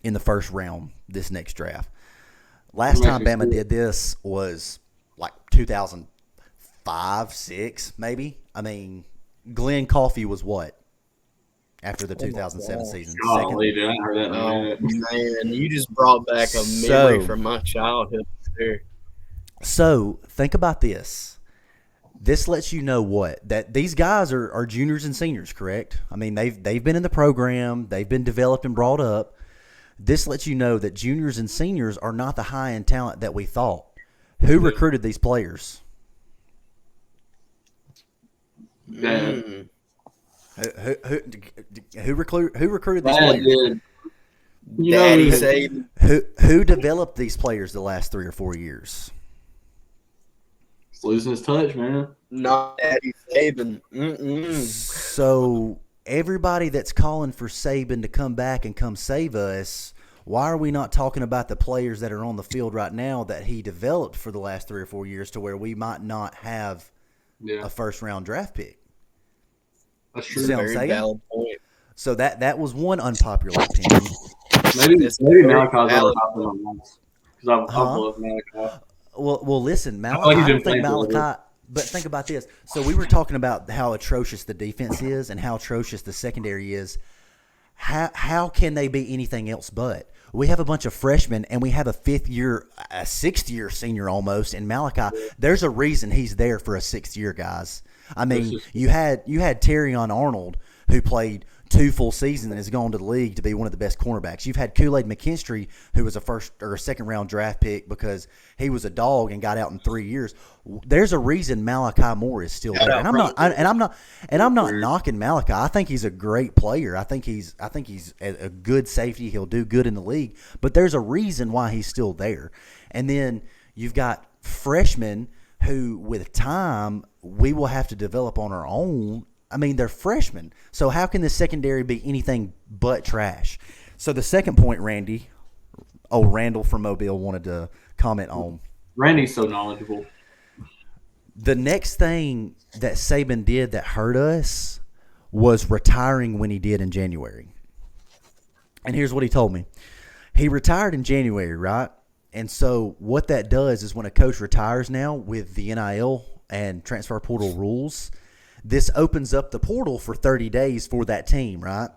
Speaker 1: in the first round this next draft. Last time Bama did this was like 2005, 6 maybe. I mean, Glenn Coffey was what? After the 2007 season.
Speaker 2: Golly, dude, I heard that.
Speaker 3: Man, you just brought back a memory from my childhood there.
Speaker 1: So think about this. This lets you know what? That these guys are juniors and seniors, correct? I mean, they've been in the program. They've been developed and brought up. This lets you know that juniors and seniors are not the high-end talent that we thought. Who recruited these players?
Speaker 2: Dad.
Speaker 1: Who recruited these players?
Speaker 3: Daddy Saban.
Speaker 1: Who developed these players the last 3 or 4 years?
Speaker 2: He's losing his touch, man.
Speaker 3: Not Daddy Saban.
Speaker 1: So everybody that's calling for Saban to come back and come save us, why are we not talking about the players that are on the field right now that he developed for the last 3 or 4 years to where we might not have a first-round draft pick?
Speaker 2: That's true.
Speaker 1: Very valid point. So that was one unpopular opinion.
Speaker 2: Maybe Malachi's over hopping on this because I love Malachi.
Speaker 1: Well, listen, Malachi. I don't think Malachi. But think about this. So we were talking about how atrocious the defense is and how atrocious the secondary is. How can they be anything else but? We have a bunch of freshmen and we have a 6th year senior almost in Malachi. There's a reason he's there for a 6th year, guys. I mean, you had Terrion Arnold who played 2 full seasons and has gone to the league to be one of the best cornerbacks. You've had Kool-Aid McKinstry, who was a first or a second round draft pick because he was a dog and got out in 3 years. There's a reason Malachi Moore is still there, and I'm not knocking Malachi. I think he's a great player. I think he's a good safety. He'll do good in the league, but there's a reason why he's still there. And then you've got freshmen who, with time, we will have to develop on our own. I mean, they're freshmen. So how can the secondary be anything but trash? So the second point, Randy, Randall from Mobile wanted to comment on.
Speaker 2: Randy's so knowledgeable.
Speaker 1: The next thing that Saban did that hurt us was retiring when he did in January. And here's what he told me. He retired in January, right? And so what that does is when a coach retires now with the NIL and transfer portal rules, this opens up the portal for 30 days for that team, right?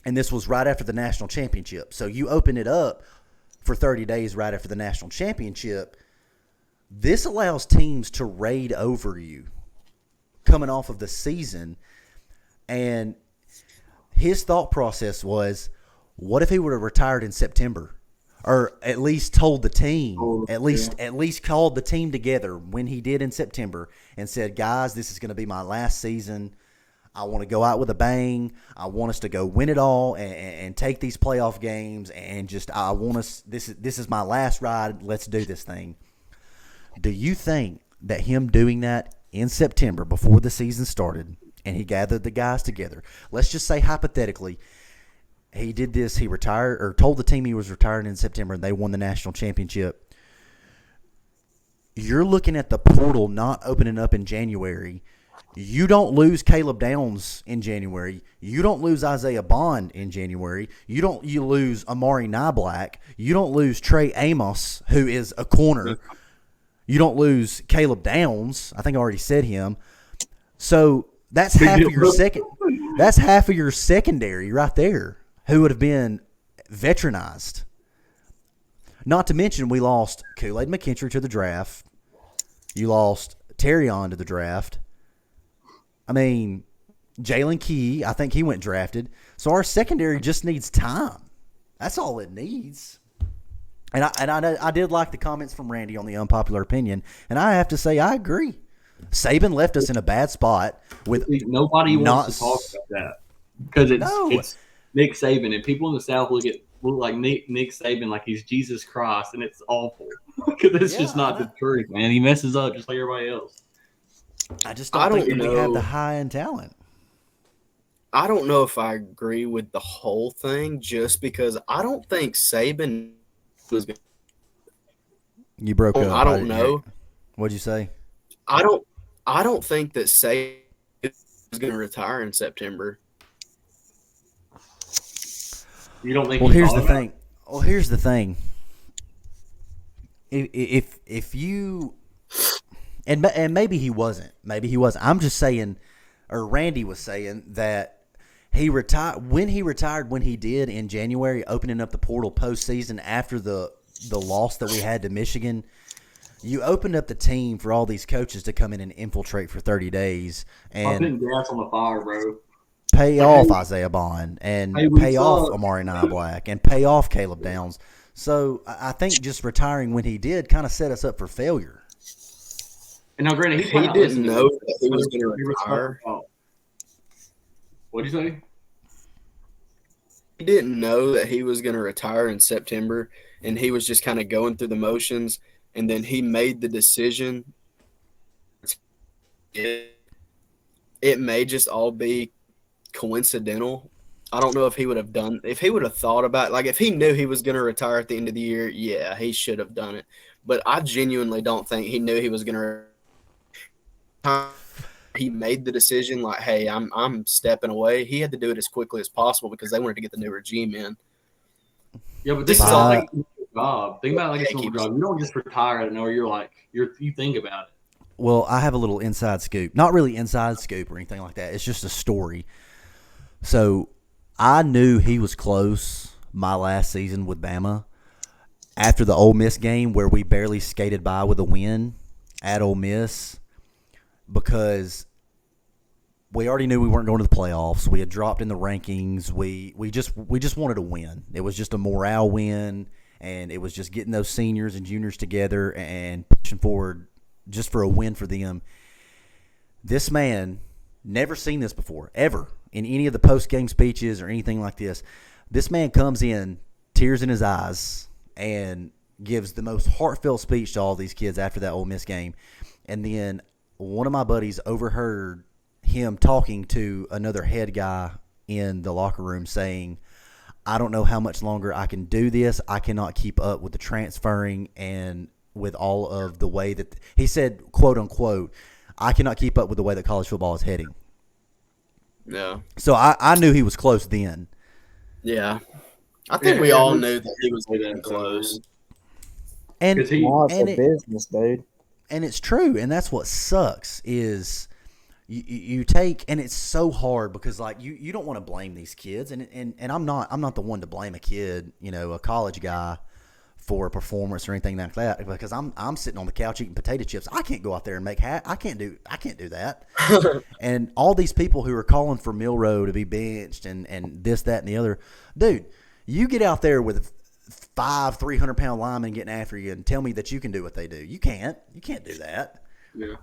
Speaker 1: And this was right after the national championship. So you open it up for 30 days right after the national championship. This allows teams to raid over you coming off of the season. And his thought process was, what if he would have retired in September? Or at least told the team, at least called the team together when he did in September and said, guys, this is going to be my last season. I want to go out with a bang. I want us to go win it all and take these playoff games and just I want us. This is my last ride. Let's do this thing. Do you think that him doing that in September before the season started and he gathered the guys together, let's just say hypothetically, he did this, he retired or told the team he was retiring in September and they won the national championship. You're looking at the portal not opening up in January. You don't lose Caleb Downs in January. You don't lose Isaiah Bond in January. You lose Amari Niblack. You don't lose Trey Amos, who is a corner. You don't lose Caleb Downs. I think I already said him. So that's half of your second. That's half of your secondary right there, who would have been veteranized. Not to mention we lost Kool-Aid McKinstry to the draft. You lost Terrion to the draft. I mean, Jalen Key, I think he went drafted. So our secondary just needs time. That's all it needs. And I did like the comments from Randy on the unpopular opinion, and I have to say I agree. Saban left us in a bad spot with
Speaker 2: nobody wants to talk about that because it's Nick Saban, and people in the South look like Nick Saban like he's Jesus Christ, and it's awful because it's just not the truth, man. He messes up just like everybody else.
Speaker 1: I just don't think we have the high-end talent.
Speaker 3: I don't know if I agree with the whole thing, just because I don't think Saban was going to.
Speaker 1: You broke up.
Speaker 3: I don't know.
Speaker 1: What'd you say?
Speaker 3: I don't think that Saban is going to retire in September.
Speaker 2: You don't think?
Speaker 1: Well, here's the thing. Well, here's the thing. If you and maybe he wasn't. Maybe he wasn't. I'm just saying, or Randy was saying that he retired when he did in January, opening up the portal postseason after the loss that we had to Michigan. You opened up the team for all these coaches to come in and infiltrate for 30 days and
Speaker 2: putting gas on the fire, bro.
Speaker 1: Pay off Isaiah Bond and pay off Amari Niblack and pay off Caleb Downs. So I think just retiring when he did kind of set us up for failure.
Speaker 2: And now, granted,
Speaker 3: he didn't know that he was going to retire.
Speaker 2: What'd you say?
Speaker 3: He didn't know that he was going to retire in September, and he was just kind of going through the motions. And then he made the decision. It may just all be coincidental. I don't know if he would have thought about, like, if he knew he was going to retire at the end of the year, yeah, he should have done it. But I genuinely don't think he knew he was going to. He made the decision like, hey, I'm stepping away. He had to do it as quickly as possible because they wanted to get the new regime in.
Speaker 2: Yeah, but this is all like a job. Think about it like it's a job. You don't just retire and or you think about it.
Speaker 1: Well, I have a little inside scoop. Not really inside scoop or anything like that. It's just a story. So I knew he was close my last season with Bama after the Ole Miss game where we barely skated by with a win at Ole Miss because we already knew we weren't going to the playoffs. We had dropped in the rankings. We just wanted to win. It was just a morale win, and it was just getting those seniors and juniors together and pushing forward just for a win for them. This man, never seen this before, ever, in any of the post-game speeches or anything like this. This man comes in, tears in his eyes, and gives the most heartfelt speech to all these kids after that Ole Miss game. And then one of my buddies overheard him talking to another head guy in the locker room saying, I don't know how much longer I can do this. I cannot keep up with the transferring and with all of the way that – he said, quote, unquote, I cannot keep up with the way that college football is heading.
Speaker 3: Yeah.
Speaker 1: So I knew he was close then.
Speaker 3: Yeah. I think we all knew that he was getting close.
Speaker 1: And
Speaker 4: it's business, dude.
Speaker 1: And it's true, and that's what sucks is you take, and it's so hard because like you don't want to blame these kids, and I'm not the one to blame a kid, a college guy for a performance or anything like that, because I'm sitting on the couch eating potato chips. I can't go out there and make I can't do that. And all these people who are calling for Milroe to be benched and this, that, and the other, dude, you get out there with 300-pound linemen getting after you and tell me that you can do what they do. You can't do that.
Speaker 2: Yeah.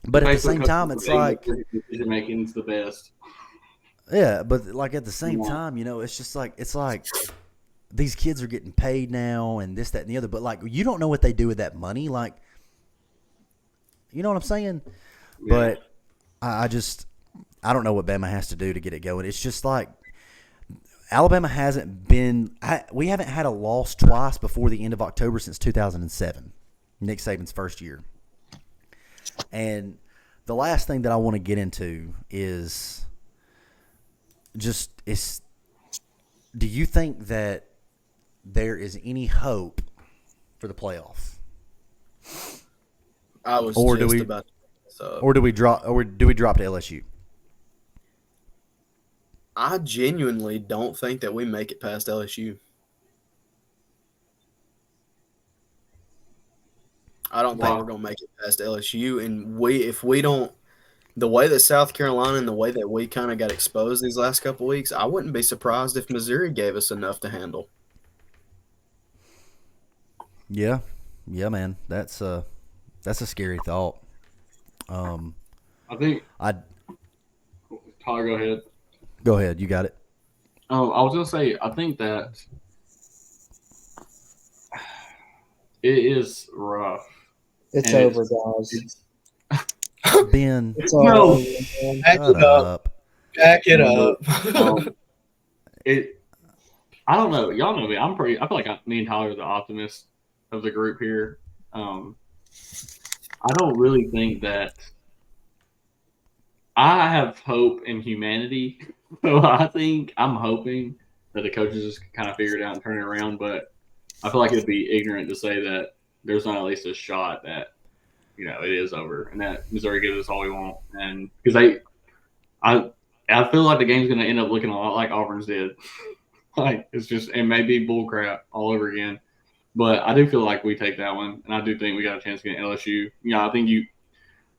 Speaker 1: But at the same time, it's like
Speaker 2: decision making's the best.
Speaker 1: Yeah, but like at the same time, it's just like these kids are getting paid now and this, that, and the other. But like you don't know what they do with that money. Like, you know what I'm saying? Yeah. But I don't know what Bama has to do to get it going. It's just like Alabama we haven't had a loss twice before the end of October since 2007, Nick Saban's first year. And the last thing that I want to get into is do you think that there is any hope for the playoff?
Speaker 3: I was about to.
Speaker 1: Or do we drop to LSU?
Speaker 3: I genuinely don't think that we make it past LSU. I don't think we're going to make it past LSU. And if we don't, the way that South Carolina and the way that we kind of got exposed these last couple of weeks, I wouldn't be surprised if Missouri gave us enough to handle.
Speaker 1: Yeah, man, that's a scary thought.
Speaker 2: I think Tyler, go ahead.
Speaker 1: Go ahead, you got it.
Speaker 2: Oh, I was gonna say, I think that it is rough.
Speaker 4: It's over, guys.
Speaker 1: Ben,
Speaker 4: it's over.
Speaker 3: Back it up. Back it up.
Speaker 2: I don't know. Y'all know me. I feel like me and Tyler are the optimist of the group here. I don't really think that. I have hope in humanity, so I'm hoping that the coaches just kind of figure it out and turn it around. But I feel like it'd be ignorant to say that there's not at least a shot that it is over and that Missouri gives us all we want. And because I feel like the game's going to end up looking a lot like Auburn's did. Like it may be bull crap all over again. But I do feel like we take that one, and I do think we got a chance to get LSU. I think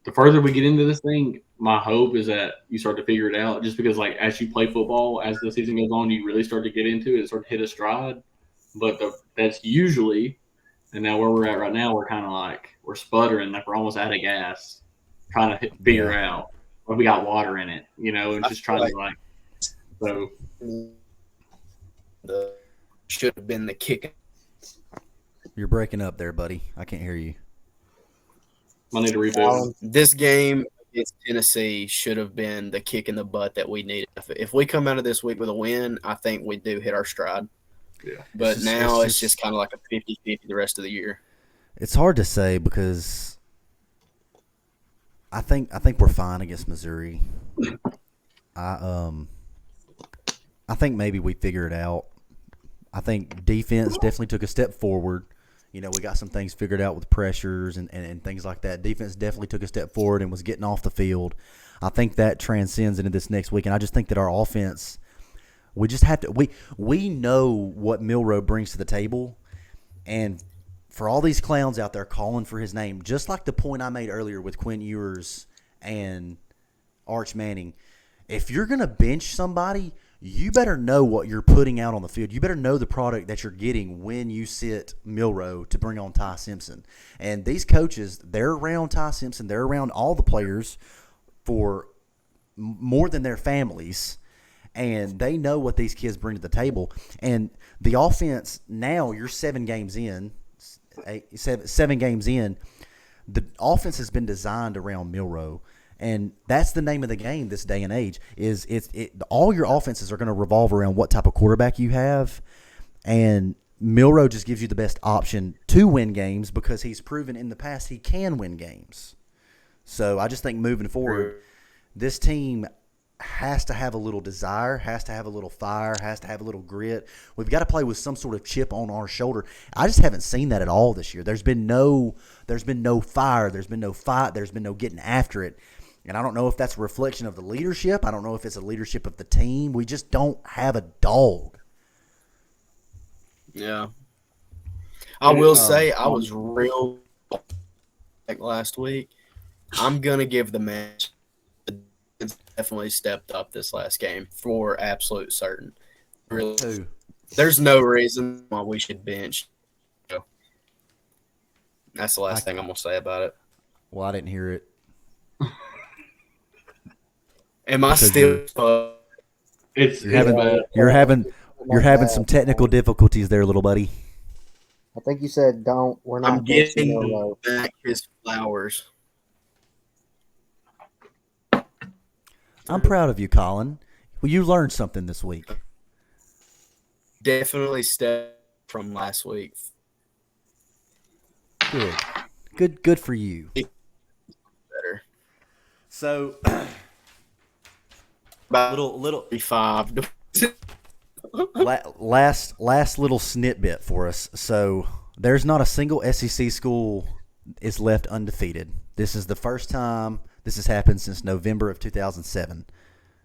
Speaker 2: the further we get into this thing, my hope is that you start to figure it out. Just because, like, as you play football, as the season goes on, you really start to get into it, start to hit a stride. But that's usually, and now where we're at right now, we're kind of like we're sputtering, like we're almost out of gas, trying to figure out if we got water in it, and just trying to so.
Speaker 3: Should have been the kick.
Speaker 1: You're breaking up there, buddy. I can't hear you.
Speaker 2: I need to reboot.
Speaker 3: This game against Tennessee should have been the kick in the butt that we needed. If we come out of this week with a win, I think we do hit our stride.
Speaker 2: Yeah.
Speaker 3: But it's just kind of like a 50-50 the rest of the year.
Speaker 1: It's hard to say because I think we're fine against Missouri. I think maybe we figure it out. I think defense definitely took a step forward. We got some things figured out with pressures and things like that. Defense definitely took a step forward and was getting off the field. I think that transcends into this next week, and I just think that our offense, we just have to we know what Milroe brings to the table, and for all these clowns out there calling for his name, just like the point I made earlier with Quinn Ewers and Arch Manning, if you're going to bench somebody, you better know what you're putting out on the field. You better know the product that you're getting when you sit Milroe to bring on Ty Simpson. And these coaches, they're around Ty Simpson. They're around all the players for more than their families. And they know what these kids bring to the table. And the offense, now you're 7 games in. Seven games in, the offense has been designed around Milroe. And that's the name of the game this day and age. All your offenses are going to revolve around what type of quarterback you have, and Milroe just gives you the best option to win games because he's proven in the past he can win games. So I just think moving forward, this team has to have a little desire, has to have a little fire, has to have a little grit. We've got to play with some sort of chip on our shoulder. I just haven't seen that at all this year. There's been no fire, there's been no fight, there's been no getting after it. And I don't know if that's a reflection of the leadership. I don't know if it's a leadership of the team. We just don't have a dog.
Speaker 3: Yeah. I will say I was real like last week. I'm going to give the match definitely stepped up this last game for absolute certain. Really, there's no reason why we should bench. That's the last thing I'm going to say about it.
Speaker 1: Well, I didn't hear it.
Speaker 3: Am I still?
Speaker 1: You're having some technical difficulties there, little buddy.
Speaker 4: I think you said don't. We're not.
Speaker 3: I'm getting back his flowers.
Speaker 1: I'm proud of you, Collin. Well, you learned something this week.
Speaker 3: Definitely step from last week.
Speaker 1: Good for you.
Speaker 3: Better.
Speaker 1: So.
Speaker 3: Little 5.
Speaker 1: last little snippet for us. So there's not a single SEC school is left undefeated. This is the first time this has happened since November of 2007.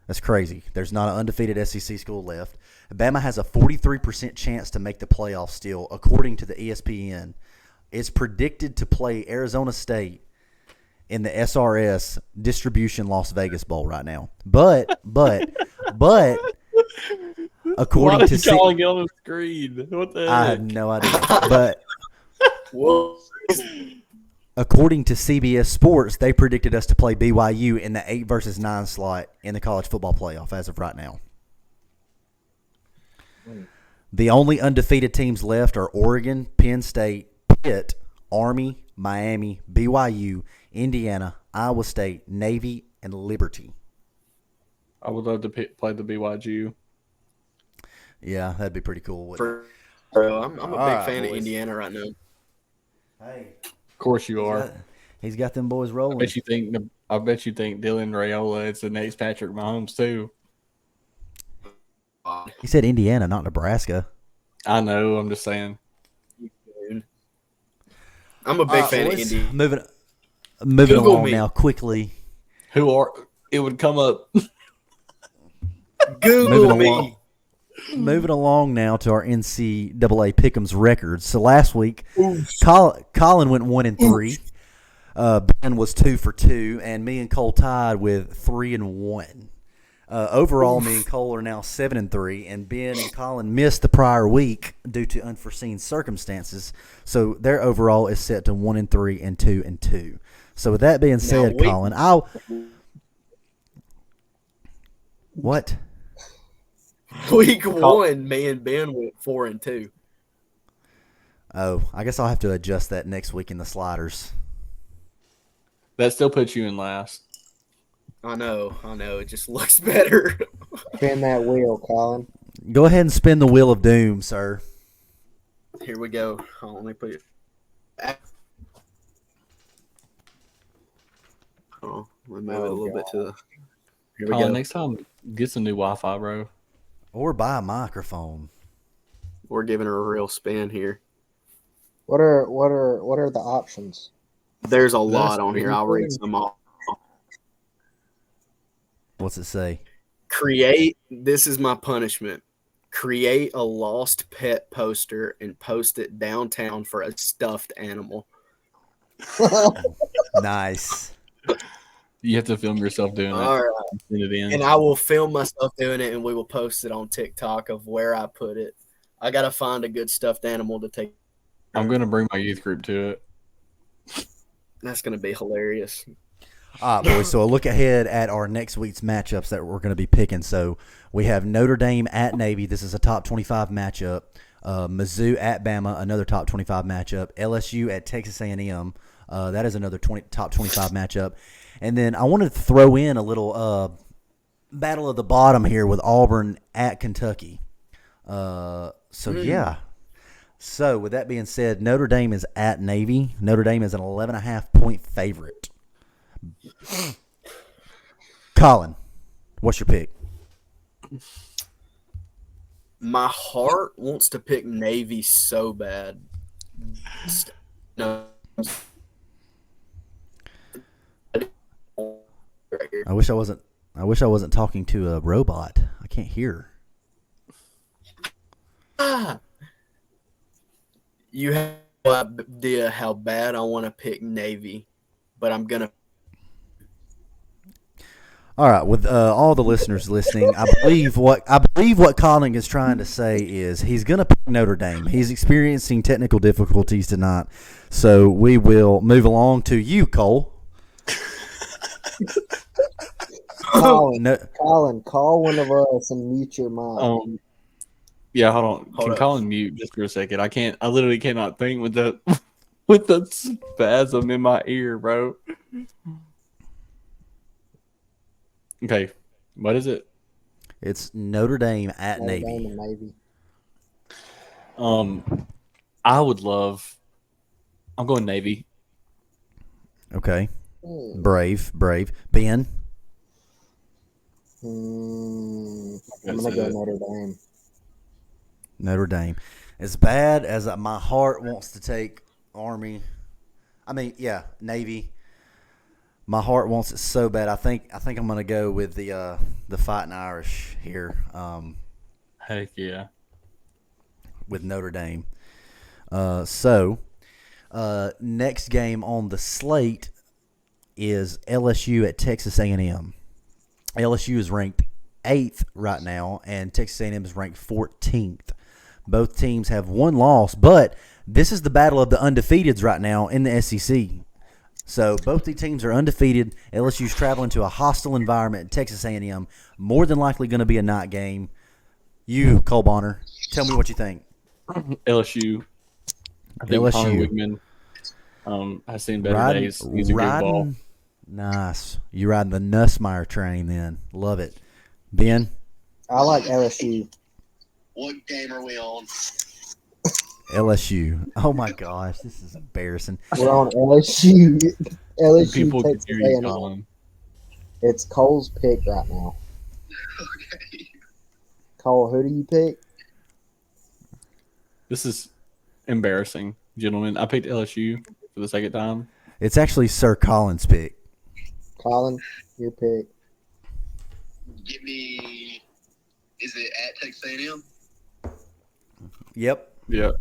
Speaker 1: That's crazy. There's not an undefeated SEC school left. Bama has a 43% chance to make the playoffs still, according to the ESPN. It's predicted to play Arizona State in the SRS Distribution Las Vegas Bowl right now. But according to
Speaker 2: calling it on the screen? What the heck?
Speaker 1: I have no idea. But according to CBS Sports, they predicted us to play BYU in the 8 versus 9 slot in the college football playoff as of right now. The only undefeated teams left are Oregon, Penn State, Pitt, Army, Miami, BYU, Indiana, Iowa State, Navy, and Liberty.
Speaker 2: I would love to play the BYU.
Speaker 1: Yeah, that'd be pretty cool.
Speaker 3: Bro, I'm a big fan of Indiana right now.
Speaker 1: Hey,
Speaker 2: of course you are.
Speaker 1: He's got them boys rolling.
Speaker 2: I bet you think Dylan Raiola is the next Patrick Mahomes too.
Speaker 1: He said Indiana, not Nebraska.
Speaker 2: I know. I'm just saying.
Speaker 3: I'm a big fan of Indiana.
Speaker 1: Moving along now quickly.
Speaker 2: It would come up.
Speaker 3: Google me.
Speaker 1: Moving along now to our NCAA Pick'ems records. So last week, Collin went 1-3. Ben was 2 for 2, and me and Cole tied with 3-1. Overall, me and Cole are now 7-3, and Ben and Collin missed the prior week due to unforeseen circumstances. So their overall is set to 1-3 and 2-2. So with that being said, Collin, what?
Speaker 3: Week 1, me and Ben went 4-2.
Speaker 1: Oh, I guess I'll have to adjust that next week in the sliders.
Speaker 2: That still puts you in last.
Speaker 3: I know. It just looks better.
Speaker 4: Spin that wheel, Collin.
Speaker 1: Go ahead and spin the wheel of doom, sir.
Speaker 3: Here we go. Let me put it. Oh, let me move it a little bit to the. Here we go.
Speaker 2: Next time, get some new Wi-Fi, bro.
Speaker 1: Or buy a microphone.
Speaker 3: We're giving her a real spin here.
Speaker 4: What are the options?
Speaker 3: There's a lot on here. I'll read some off.
Speaker 1: What's it say?
Speaker 3: This is my punishment. Create a lost pet poster and post it downtown for a stuffed animal.
Speaker 1: Nice.
Speaker 5: You have to film yourself doing
Speaker 3: All
Speaker 5: it.
Speaker 3: right.
Speaker 5: Send it in.
Speaker 3: And I will film myself doing it, and we will post it on TikTok of where I put it. I got to find a good stuffed animal to take.
Speaker 5: I'm going to bring my youth group to it.
Speaker 3: That's going to be hilarious.
Speaker 1: All right, boys. So a look ahead at our next week's matchups that we're going to be picking. So we have Notre Dame at Navy. This is a top 25 matchup. Mizzou at Bama, another top 25 matchup. LSU at Texas A&M. That is another top 25 matchup. And then I wanted to throw in a little battle of the bottom here with Auburn at Kentucky. Yeah. So with that being said, Notre Dame is at Navy. Notre Dame is an 11.5-point favorite. Collin, what's your pick?
Speaker 3: My heart wants to pick Navy so bad. No.
Speaker 1: I wish I wasn't talking to a robot. I can't hear.
Speaker 3: You have no idea how bad I want to pick Navy, but I'm gonna.
Speaker 1: All right, with all the listeners listening, I believe what Collin is trying to say is he's going to pick Notre Dame. He's experiencing technical difficulties tonight, so we will move along to you, Cole.
Speaker 4: Collin, call one of us and mute your mic.
Speaker 5: Yeah, hold on.
Speaker 3: Hold
Speaker 5: Can
Speaker 3: up.
Speaker 5: Collin mute just for a second? I literally cannot think with the with the spasm in my ear, bro. Okay, what is it?
Speaker 1: It's Notre Dame at
Speaker 4: Notre
Speaker 1: Navy.
Speaker 4: Dame and Navy.
Speaker 5: I would love. I'm going Navy.
Speaker 1: Okay, brave. Ben.
Speaker 4: I'm gonna go Notre Dame.
Speaker 1: Notre Dame. As bad as my heart wants to take Army, Navy. My heart wants it so bad. I think I'm gonna go with the Fighting Irish here.
Speaker 5: Heck yeah.
Speaker 1: With Notre Dame. Next game on the slate is LSU at Texas A&M. LSU is ranked 8th right now, and Texas A&M is ranked 14th. Both teams have one loss, but this is the battle of the undefeateds right now in the SEC. So both the teams are undefeated. LSU's traveling to a hostile environment. Texas A&M, more than likely going to be a night game. You, Cole Bonner, tell me what you think.
Speaker 5: LSU. I think Connor Wigman has seen better days. He's a good ball.
Speaker 1: Nice. You riding the Nussmeier train then. Love it. Ben?
Speaker 4: I like LSU.
Speaker 6: What game are we on?
Speaker 1: LSU. Oh, my gosh. This is embarrassing.
Speaker 4: We're on LSU. LSU
Speaker 5: People can
Speaker 4: Texas
Speaker 5: hear you,
Speaker 4: A&M.
Speaker 5: Colin.
Speaker 4: It's Cole's pick right now.
Speaker 6: Okay.
Speaker 4: Cole, who do you pick?
Speaker 5: This is embarrassing, gentlemen. I picked LSU for the second time.
Speaker 1: It's actually Sir Collin's pick.
Speaker 4: Collin, your pick.
Speaker 6: Give me. Is it at Texas A&M?
Speaker 1: Yep.
Speaker 5: Yeah.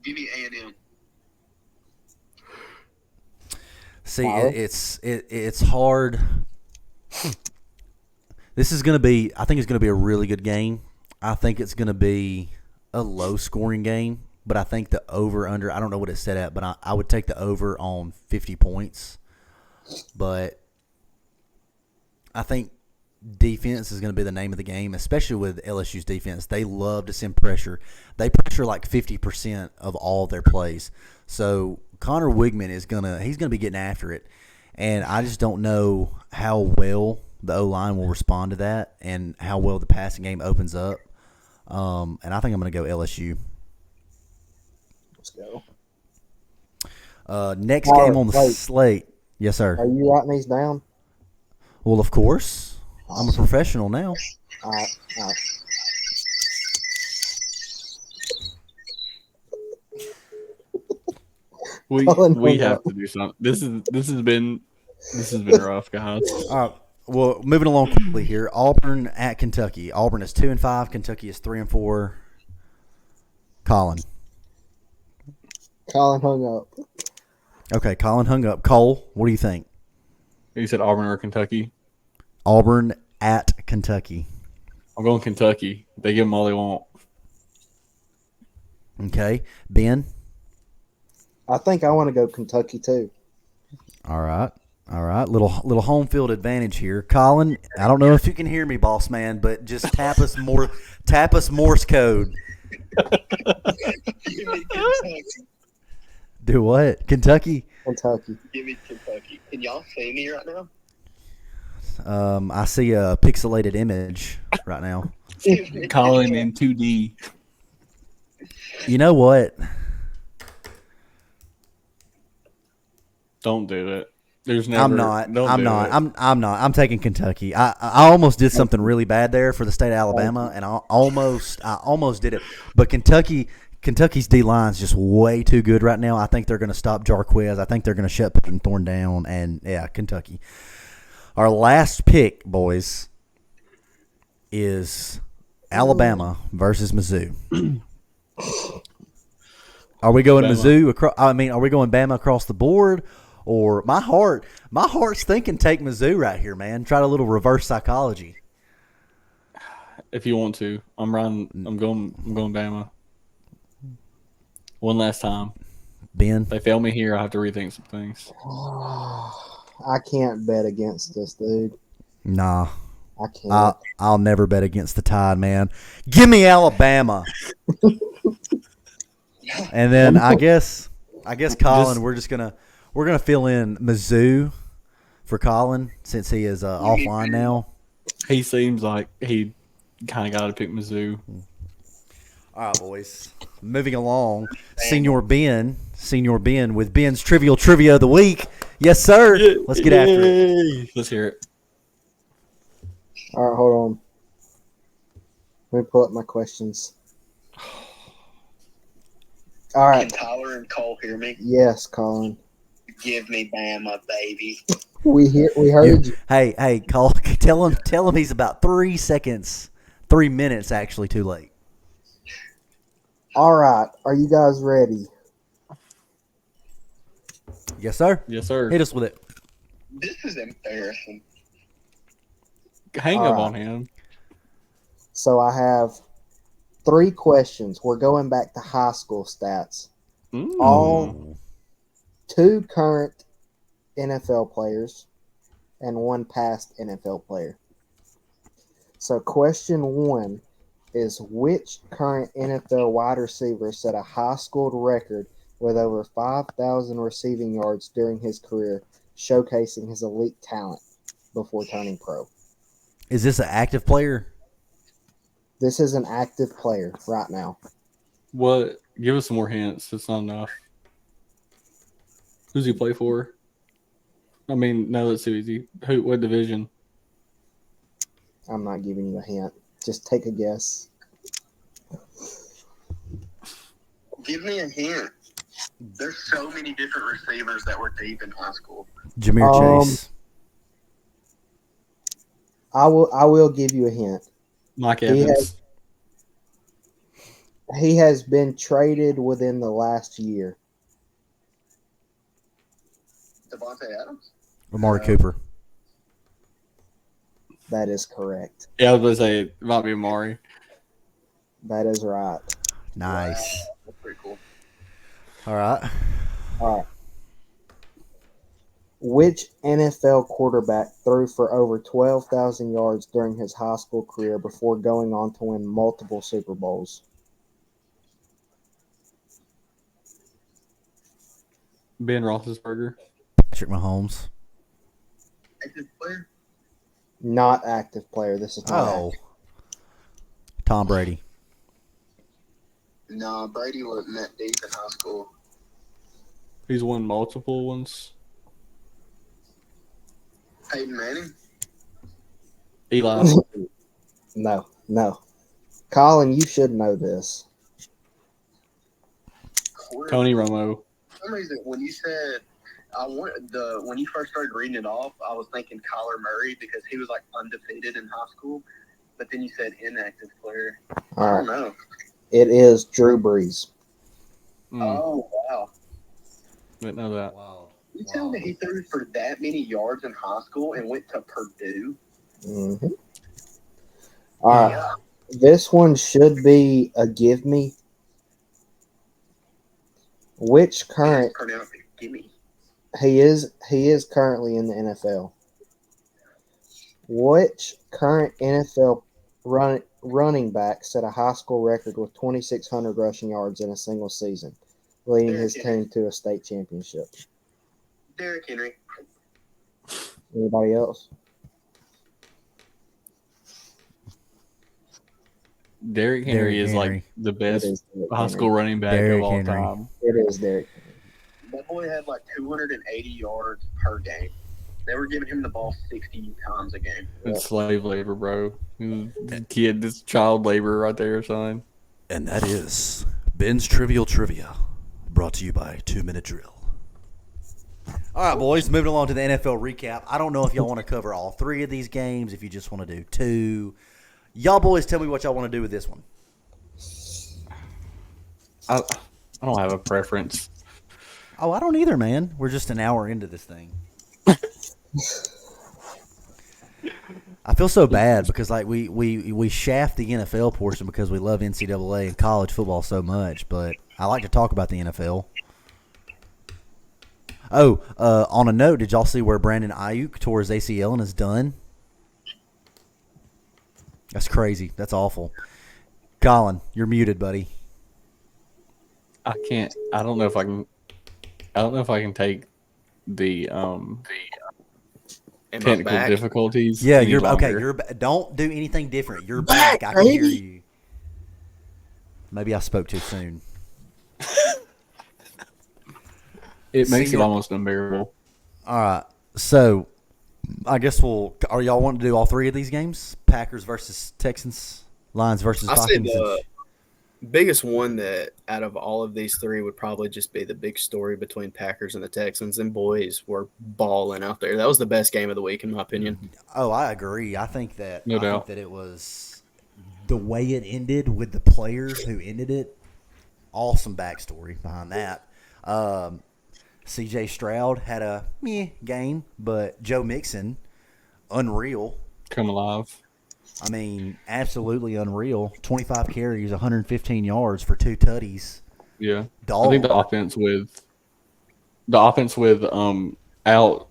Speaker 6: Give me A&M.
Speaker 1: See,
Speaker 4: Wow.
Speaker 1: it's hard. This is going to be – I think it's going to be a really good game. I think it's going to be a low-scoring game, but I think the over-under – I don't know what it's set at, but I would take the over on 50 points. But I think defense is going to be the name of the game, especially with LSU's defense. They love to send pressure. They pressure like 50% of all their plays. So Connor Wigman he's going to be getting after it. And I just don't know how well the O-line will respond to that and how well the passing game opens up. And I think I'm going to go LSU.
Speaker 4: Let's go.
Speaker 1: Next game on the slate. Yes, sir.
Speaker 4: Are you writing these down?
Speaker 1: Well, of course. I'm a professional now.
Speaker 4: All right.
Speaker 5: We have to do something. This has been rough, guys.
Speaker 1: All right. Well, moving along quickly here. Auburn at Kentucky. Auburn is 2-5. Kentucky is 3-4. Collin.
Speaker 4: Collin hung up.
Speaker 1: Okay, Collin hung up. Cole, what do you think?
Speaker 5: You said Auburn or Kentucky?
Speaker 1: Auburn at Kentucky.
Speaker 5: I'm going Kentucky. They give them all they want.
Speaker 1: Okay. Ben?
Speaker 4: I think I want to go Kentucky too.
Speaker 1: All right. Little home field advantage here. Collin, I don't know if you can hear me, boss man, but just tap us Morse code.
Speaker 6: Give me Kentucky.
Speaker 1: Do what? Kentucky?
Speaker 4: Kentucky.
Speaker 6: Give me Kentucky. Can y'all see me right now?
Speaker 1: I see a pixelated image right now.
Speaker 5: Collin in 2D.
Speaker 1: You know what?
Speaker 5: Don't do it. There's never.
Speaker 1: I'm not. I'm taking Kentucky. I almost did something really bad there for the state of Alabama, and I almost did it. But Kentucky's D line's just way too good right now. I think they're going to stop Jarquez. I think they're going to shut Peyton Thorne down, and yeah, Kentucky. Our last pick, boys, is Alabama versus Mizzou. Are we going Mizzou? Are we going Bama across the board? Or my heart's thinking take Mizzou right here, man. Try a little reverse psychology.
Speaker 5: If you want to, I'm going Bama. One last time.
Speaker 1: Ben,
Speaker 5: If they fail me here, I have to rethink some things.
Speaker 4: I can't bet against this, dude.
Speaker 1: nah.
Speaker 4: I can't.
Speaker 1: I'll never bet against the Tide, man. Give me Alabama. And then I guess Collin, we're gonna fill in Mizzou for Collin since he is offline now.
Speaker 5: He seems like he kind of got to pick Mizzou.
Speaker 1: All right, boys. Moving along, Senior Ben with Ben's Trivial Trivia of the Week. Yes, sir. Let's get after it.
Speaker 5: Let's hear it.
Speaker 4: All right, hold on. Let me pull up my questions. All right.
Speaker 6: Can Tyler and Cole hear me?
Speaker 4: Yes, Collin.
Speaker 6: Give me Bama, baby.
Speaker 4: We heard you.
Speaker 1: Hey, Cole, tell him he's about 3 minutes actually too late.
Speaker 4: All right, are you guys ready?
Speaker 1: Yes, sir.
Speaker 5: Yes, sir.
Speaker 1: Hit us with it.
Speaker 6: This is embarrassing.
Speaker 5: Hang
Speaker 4: All
Speaker 5: up
Speaker 4: right.
Speaker 5: on him.
Speaker 4: So I have 3 questions. We're going back to high school stats. All 2 current NFL players and 1 past NFL player. So question 1 is which current NFL wide receiver set a high school record with over 5,000 receiving yards during his career, showcasing his elite talent before turning pro?
Speaker 1: Is this an active player?
Speaker 4: This is an active player right now.
Speaker 5: What? Give us some more hints. It's not enough. Who's he play for? I mean, no, that's too easy. What division?
Speaker 4: I'm not giving you a hint. Just take a guess.
Speaker 6: Give me a hint. There's so many different receivers that were deep in high school.
Speaker 1: Jahmyr Chase.
Speaker 4: I will give you a hint.
Speaker 5: Mike Evans.
Speaker 4: He has been traded within the last year.
Speaker 6: Devontae Adams?
Speaker 1: Amari Cooper.
Speaker 4: That is correct.
Speaker 5: Yeah, I was going to say it might be Amari.
Speaker 4: That is right.
Speaker 1: Nice.
Speaker 6: Wow, that's pretty cool.
Speaker 1: All right.
Speaker 4: All right. Which NFL quarterback threw for over 12,000 yards during his high school career before going on to win multiple Super Bowls?
Speaker 5: Ben Roethlisberger.
Speaker 1: Patrick Mahomes.
Speaker 6: Active player?
Speaker 4: Not active player. This is not active.
Speaker 1: Tom Brady.
Speaker 6: No, Brady wasn't that deep in high school.
Speaker 5: He's won multiple ones.
Speaker 6: Peyton Manning?
Speaker 5: Eli.
Speaker 4: No. Collin, you should know this.
Speaker 5: Tony Romo.
Speaker 6: For some reason, when you said when you first started reading it off, I was thinking Kyler Murray because he was like undefeated in high school. But then you said inactive player.
Speaker 4: All
Speaker 6: I
Speaker 4: right.
Speaker 6: don't know.
Speaker 4: It is Drew Brees.
Speaker 6: Oh wow!
Speaker 5: Didn't know that.
Speaker 1: Wow.
Speaker 6: You telling me he threw for that many yards in high school and went to Purdue?
Speaker 4: Mm-hmm. All right. This one should be a give me. Which current?
Speaker 6: Gimme.
Speaker 4: He is currently in the NFL. Which current NFL running back set a high school record with 2,600 rushing yards in a single season, leading his team to a state championship?
Speaker 6: Derrick Henry.
Speaker 4: Anybody else?
Speaker 5: Derrick Henry is like the best high school running back of all time.
Speaker 4: It is Derrick Henry.
Speaker 6: That boy had like 280 yards per game. They were giving him the ball 60 times a game.
Speaker 5: It's slave labor, bro. This child labor right there, son.
Speaker 1: And that is Ben's Trivial Trivia, brought to you by 2 Minute Drill. All right, boys, moving along to the NFL recap. I don't know if y'all want to cover all 3 of these games, if you just want to do 2. Y'all boys tell me what y'all want to do with this one.
Speaker 5: I don't have a preference.
Speaker 1: Oh, I don't either, man. We're just an hour into this thing. I feel so bad because like we shaft the NFL portion because we love NCAA and college football so much, but I like to talk about the NFL. Oh, on a note, did y'all see where Brandon Ayuk tore his ACL and is done? That's crazy. That's awful. Collin, you're muted, buddy.
Speaker 5: I can't. I don't know if I can take the technical difficulties.
Speaker 1: Yeah, you're okay. Don't do anything different. You're back. I can hear you. Maybe I spoke too soon.
Speaker 5: It makes it almost unbearable.
Speaker 1: All right, so I guess are y'all wanting to do all 3 of these games? Packers versus Texans, Lions versus Vikings.
Speaker 3: I say the biggest one that out of all of these 3 would probably just be the big story between Packers and the Texans. And boys were balling out there. That was the best game of the week, in my opinion.
Speaker 1: Oh, I agree. I think that
Speaker 5: no doubt
Speaker 1: that it was the way it ended with the players who ended it. Awesome backstory behind that. C.J. Stroud had a game, but Joe Mixon, unreal.
Speaker 5: Come alive.
Speaker 1: I mean, absolutely unreal. 25 carries, 115 yards for 2 tutties.
Speaker 5: Yeah. I think the offense with out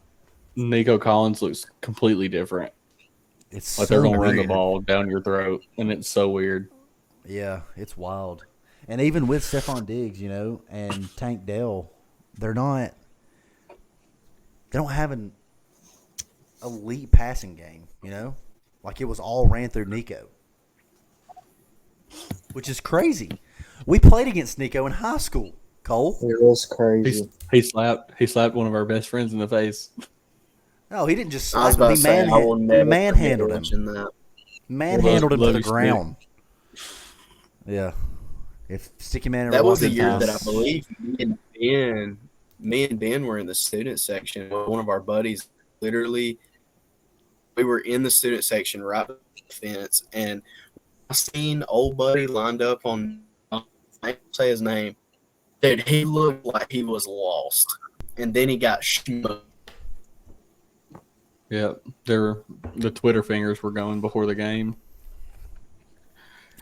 Speaker 5: Nico Collins looks completely different.
Speaker 1: It's
Speaker 5: like they're going to run the ball down your throat, and it's so weird.
Speaker 1: Yeah, it's wild. And even with Stephon Diggs, and Tank Dell, they don't have an elite passing game, Like it was all ran through Nico, which is crazy. We played against Nico in high school, Cole.
Speaker 4: It was crazy.
Speaker 5: He slapped one of our best friends in the face.
Speaker 1: No, he didn't just slap him. He manhandled him. Manhandled him to the ground. Yeah. If Sticky Man
Speaker 3: that was the year that I believe me and Ben were in the student section. One of our buddies, literally, we were in the student section right by the fence, and I seen old buddy lined up on, I can't say his name, dude, he looked like he was lost, and then he got smoked.
Speaker 5: Yeah, the Twitter fingers were going before the game.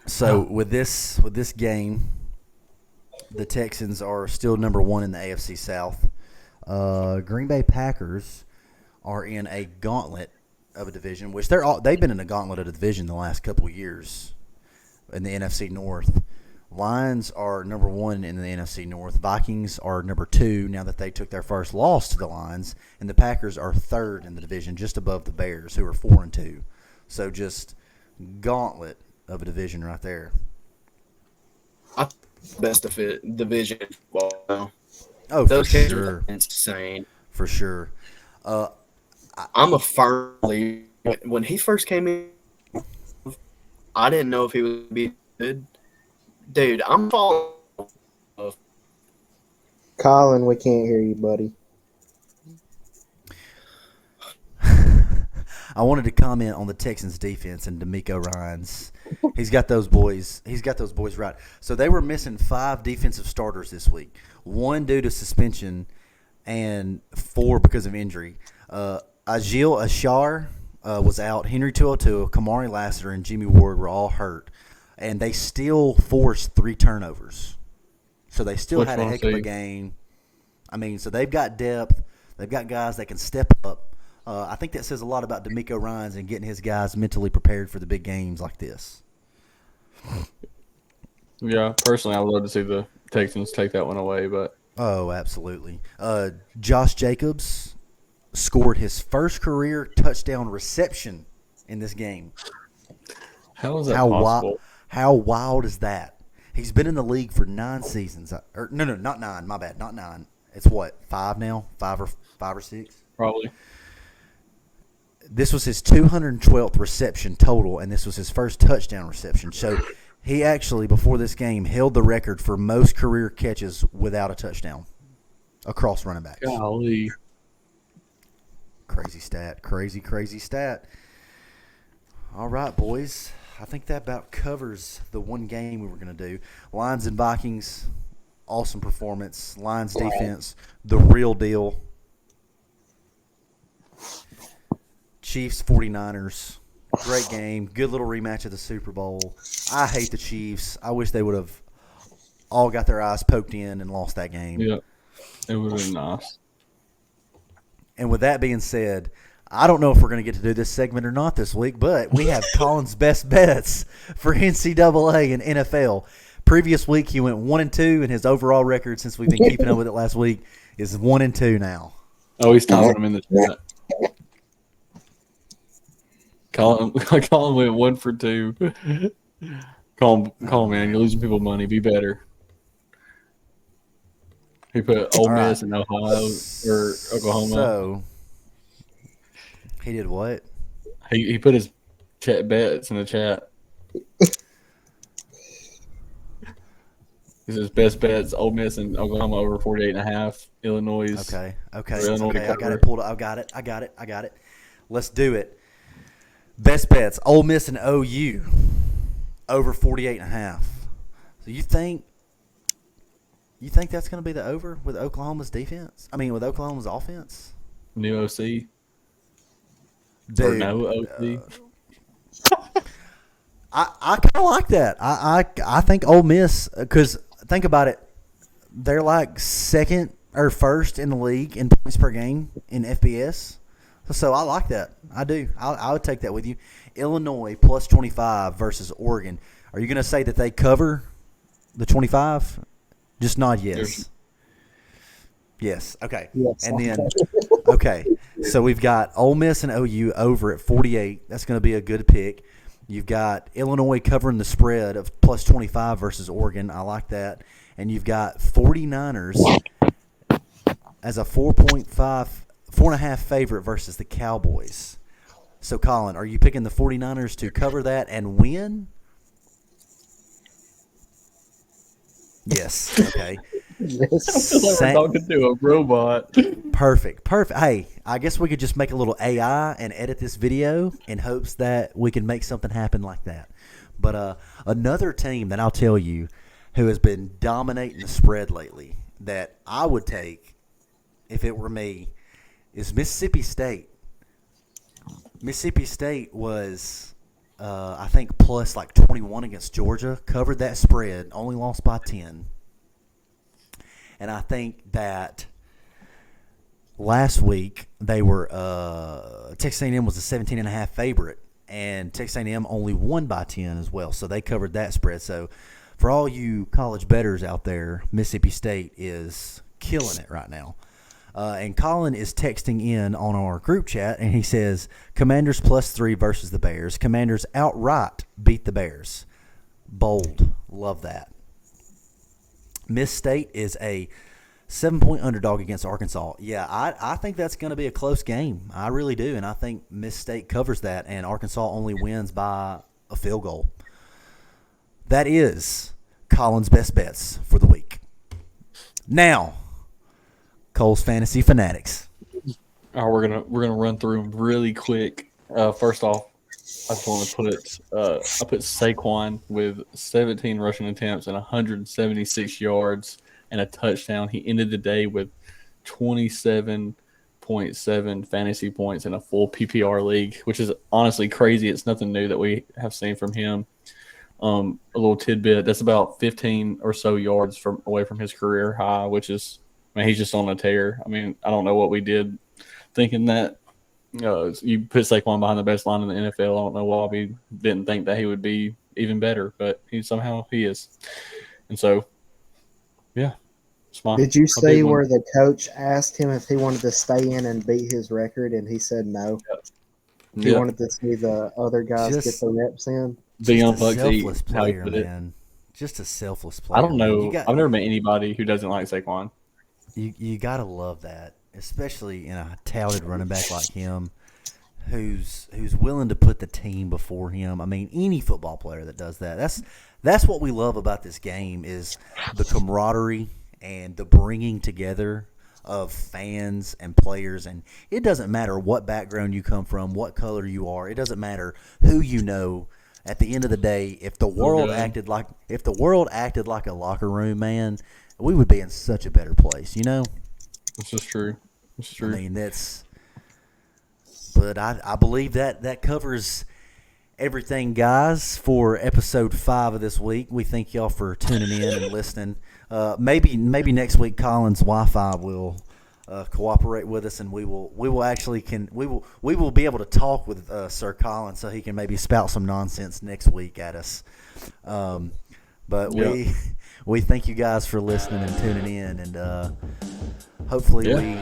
Speaker 1: So with this game, the Texans are still number 1 in the AFC South. Green Bay Packers are in a gauntlet of a division, which they've been in a gauntlet of a division the last couple of years in the NFC North. Lions are number 1 in the NFC North. Vikings are number 2 now that they took their first loss to the Lions, and the Packers are 3rd in the division, just above the Bears, who are 4-2. So just gauntlet of a division right there.
Speaker 3: Best of it division. Wow.
Speaker 1: Oh,
Speaker 3: those
Speaker 1: for
Speaker 3: kids
Speaker 1: sure.
Speaker 3: are insane.
Speaker 1: For sure.
Speaker 3: I'm a firm believer. When he first came in, I didn't know if he would be good. Dude, I'm falling.
Speaker 4: Collin, we can't hear you, buddy.
Speaker 1: I wanted to comment on the Texans defense and D'Amico Ryans. He's got those boys right. So they were missing 5 defensive starters this week. 1 due to suspension, and 4 because of injury. Agil Ashar was out. Henry To'oTo'o, Kamari Lassiter, and Jimmy Ward were all hurt. And they still forced 3 turnovers. So they still had a heck of a game. I mean, so they've got depth. They've got guys that can step up. I think that says a lot about D'Amico Ryans and getting his guys mentally prepared for the big games like this.
Speaker 5: Yeah, personally, I would love to see the Texans take that one away. But
Speaker 1: oh, absolutely. Josh Jacobs scored his first career touchdown reception in this game.
Speaker 5: How is that possible?
Speaker 1: How wild is that? He's been in the league for 9 seasons. No, not 9. My bad, not 9. It's what, 5 now? 5 or 6?
Speaker 5: Probably.
Speaker 1: This was his 212th reception total, and this was his first touchdown reception. So he actually, before this game, held the record for most career catches without a touchdown across running backs.
Speaker 5: Golly.
Speaker 1: Crazy stat. Crazy stat. All right, boys. I think that about covers the one game we were going to do. Lions and Vikings, awesome performance. Lions defense, the real deal. Chiefs, 49ers, great game. Good little rematch of the Super Bowl. I hate the Chiefs. I wish they would have all got their eyes poked in and lost that game.
Speaker 5: Yeah, it would have been nice.
Speaker 1: And with that being said, I don't know if we're going to get to do this segment or not this week, but we have Collin's best bets for NCAA and NFL. Previous week, he went 1-2, and his overall record, since we've been keeping up with it last week, is 1-2 now.
Speaker 5: Oh, he's tossing him in the chat. Collin went 1 for 2. Collin, man, you're losing people money. Be better. He put Ole Miss in Ohio or Oklahoma. So
Speaker 1: he did what?
Speaker 5: He put his chat bets in the chat. He says best bets: Ole Miss and Oklahoma over 48.5. Illinois.
Speaker 1: Okay. I got it pulled up. I got it. Let's do it. Best bets: Ole Miss and OU over 48.5. So you think that's going to be the over with Oklahoma's defense? I mean, with Oklahoma's offense?
Speaker 5: New OC.
Speaker 1: Dude,
Speaker 5: or no OC.
Speaker 1: I kind of like that. I think Ole Miss, because think about it, they're like second or first in the league in points per game in FBS. So I like that. I do. I would take that with you. Illinois plus 25 versus Oregon. Are you going to say that they cover the 25? Just nod yes. Yes. Okay. Yes. And then, okay. So we've got Ole Miss and OU over at 48. That's going to be a good pick. You've got Illinois covering the spread of plus 25 versus Oregon. I like that. And you've got 49ers as a 4.5 favorite versus the Cowboys. So, Collin, are you picking the 49ers to cover that and win? Yes. Okay.
Speaker 5: Yes. I feel like we're talking to a robot.
Speaker 1: Perfect. Hey, I guess we could just make a little AI and edit this video in hopes that we can make something happen like that. But another team that I'll tell you who has been dominating the spread lately that I would take if it were me is Mississippi State. Mississippi State was, I think, plus like 21 against Georgia, covered that spread, only lost by 10. And I think that last week they were Texas A&M was a 17.5 favorite, and Texas A&M only won by 10 as well, so they covered that spread. So for all you college bettors out there, Mississippi State is killing it right now. And Collin is texting in on our group chat, and he says, Commanders plus 3 versus the Bears. Commanders outright beat the Bears. Bold. Love that. Miss State is a 7-point underdog against Arkansas. Yeah, I think that's going to be a close game. I really do, and I think Miss State covers that, and Arkansas only wins by a field goal. That is Collin's best bets for the week. Now, Cole's Fantasy Fanatics.
Speaker 5: We're gonna run through them really quick. First off, I just want to put it. I put Saquon with 17 rushing attempts and 176 yards and a touchdown. He ended the day with 27.7 fantasy points in a full PPR league, which is honestly crazy. It's nothing new that we have seen from him. A little tidbit, that's about 15 or so yards away from his career high, which is, I mean, he's just on a tear. I mean, I don't know what we did thinking that you put Saquon behind the best line in the NFL. I don't know why we didn't think that he would be even better, but he is. And so, yeah, it's fine.
Speaker 4: Did you see where the coach asked him if he wanted to stay in and beat his record, and he said no? He wanted to see the other guys get the reps in.
Speaker 1: Just a selfless player, man. Just a selfless player.
Speaker 5: I don't know. I've never met anybody who doesn't like Saquon.
Speaker 1: You gotta love that, especially in a touted running back like him, who's willing to put the team before him. I mean, any football player that does that. That's what we love about this game, is the camaraderie and the bringing together of fans and players. And it doesn't matter what background you come from, what color you are. It doesn't matter who you know. At the end of the day, if the world acted like a locker room, man, we would be in such a better place, you know?
Speaker 5: This is true.
Speaker 1: I mean, but I believe that covers everything, guys, for episode 5 of this week. We thank y'all for tuning in and listening. Maybe next week Collin's Wi-Fi will cooperate with us, and we will be able to talk with Sir Collin, so he can maybe spout some nonsense next week at us. But we thank you guys for listening and tuning in, and hopefully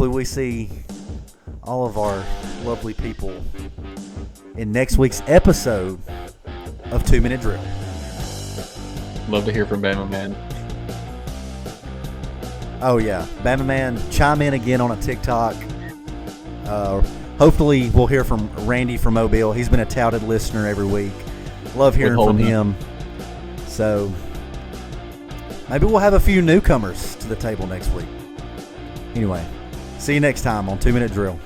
Speaker 1: we see all of our lovely people in next week's episode of 2 Minute Drill.
Speaker 5: Love to hear from Bama Man.
Speaker 1: Oh, yeah. Bama Man, chime in again on a TikTok. Hopefully we'll hear from Randy from Mobile. He's been a touted listener every week. Love hearing from him. So maybe we'll have a few newcomers to the table next week. Anyway, see you next time on 2 Minute Drill.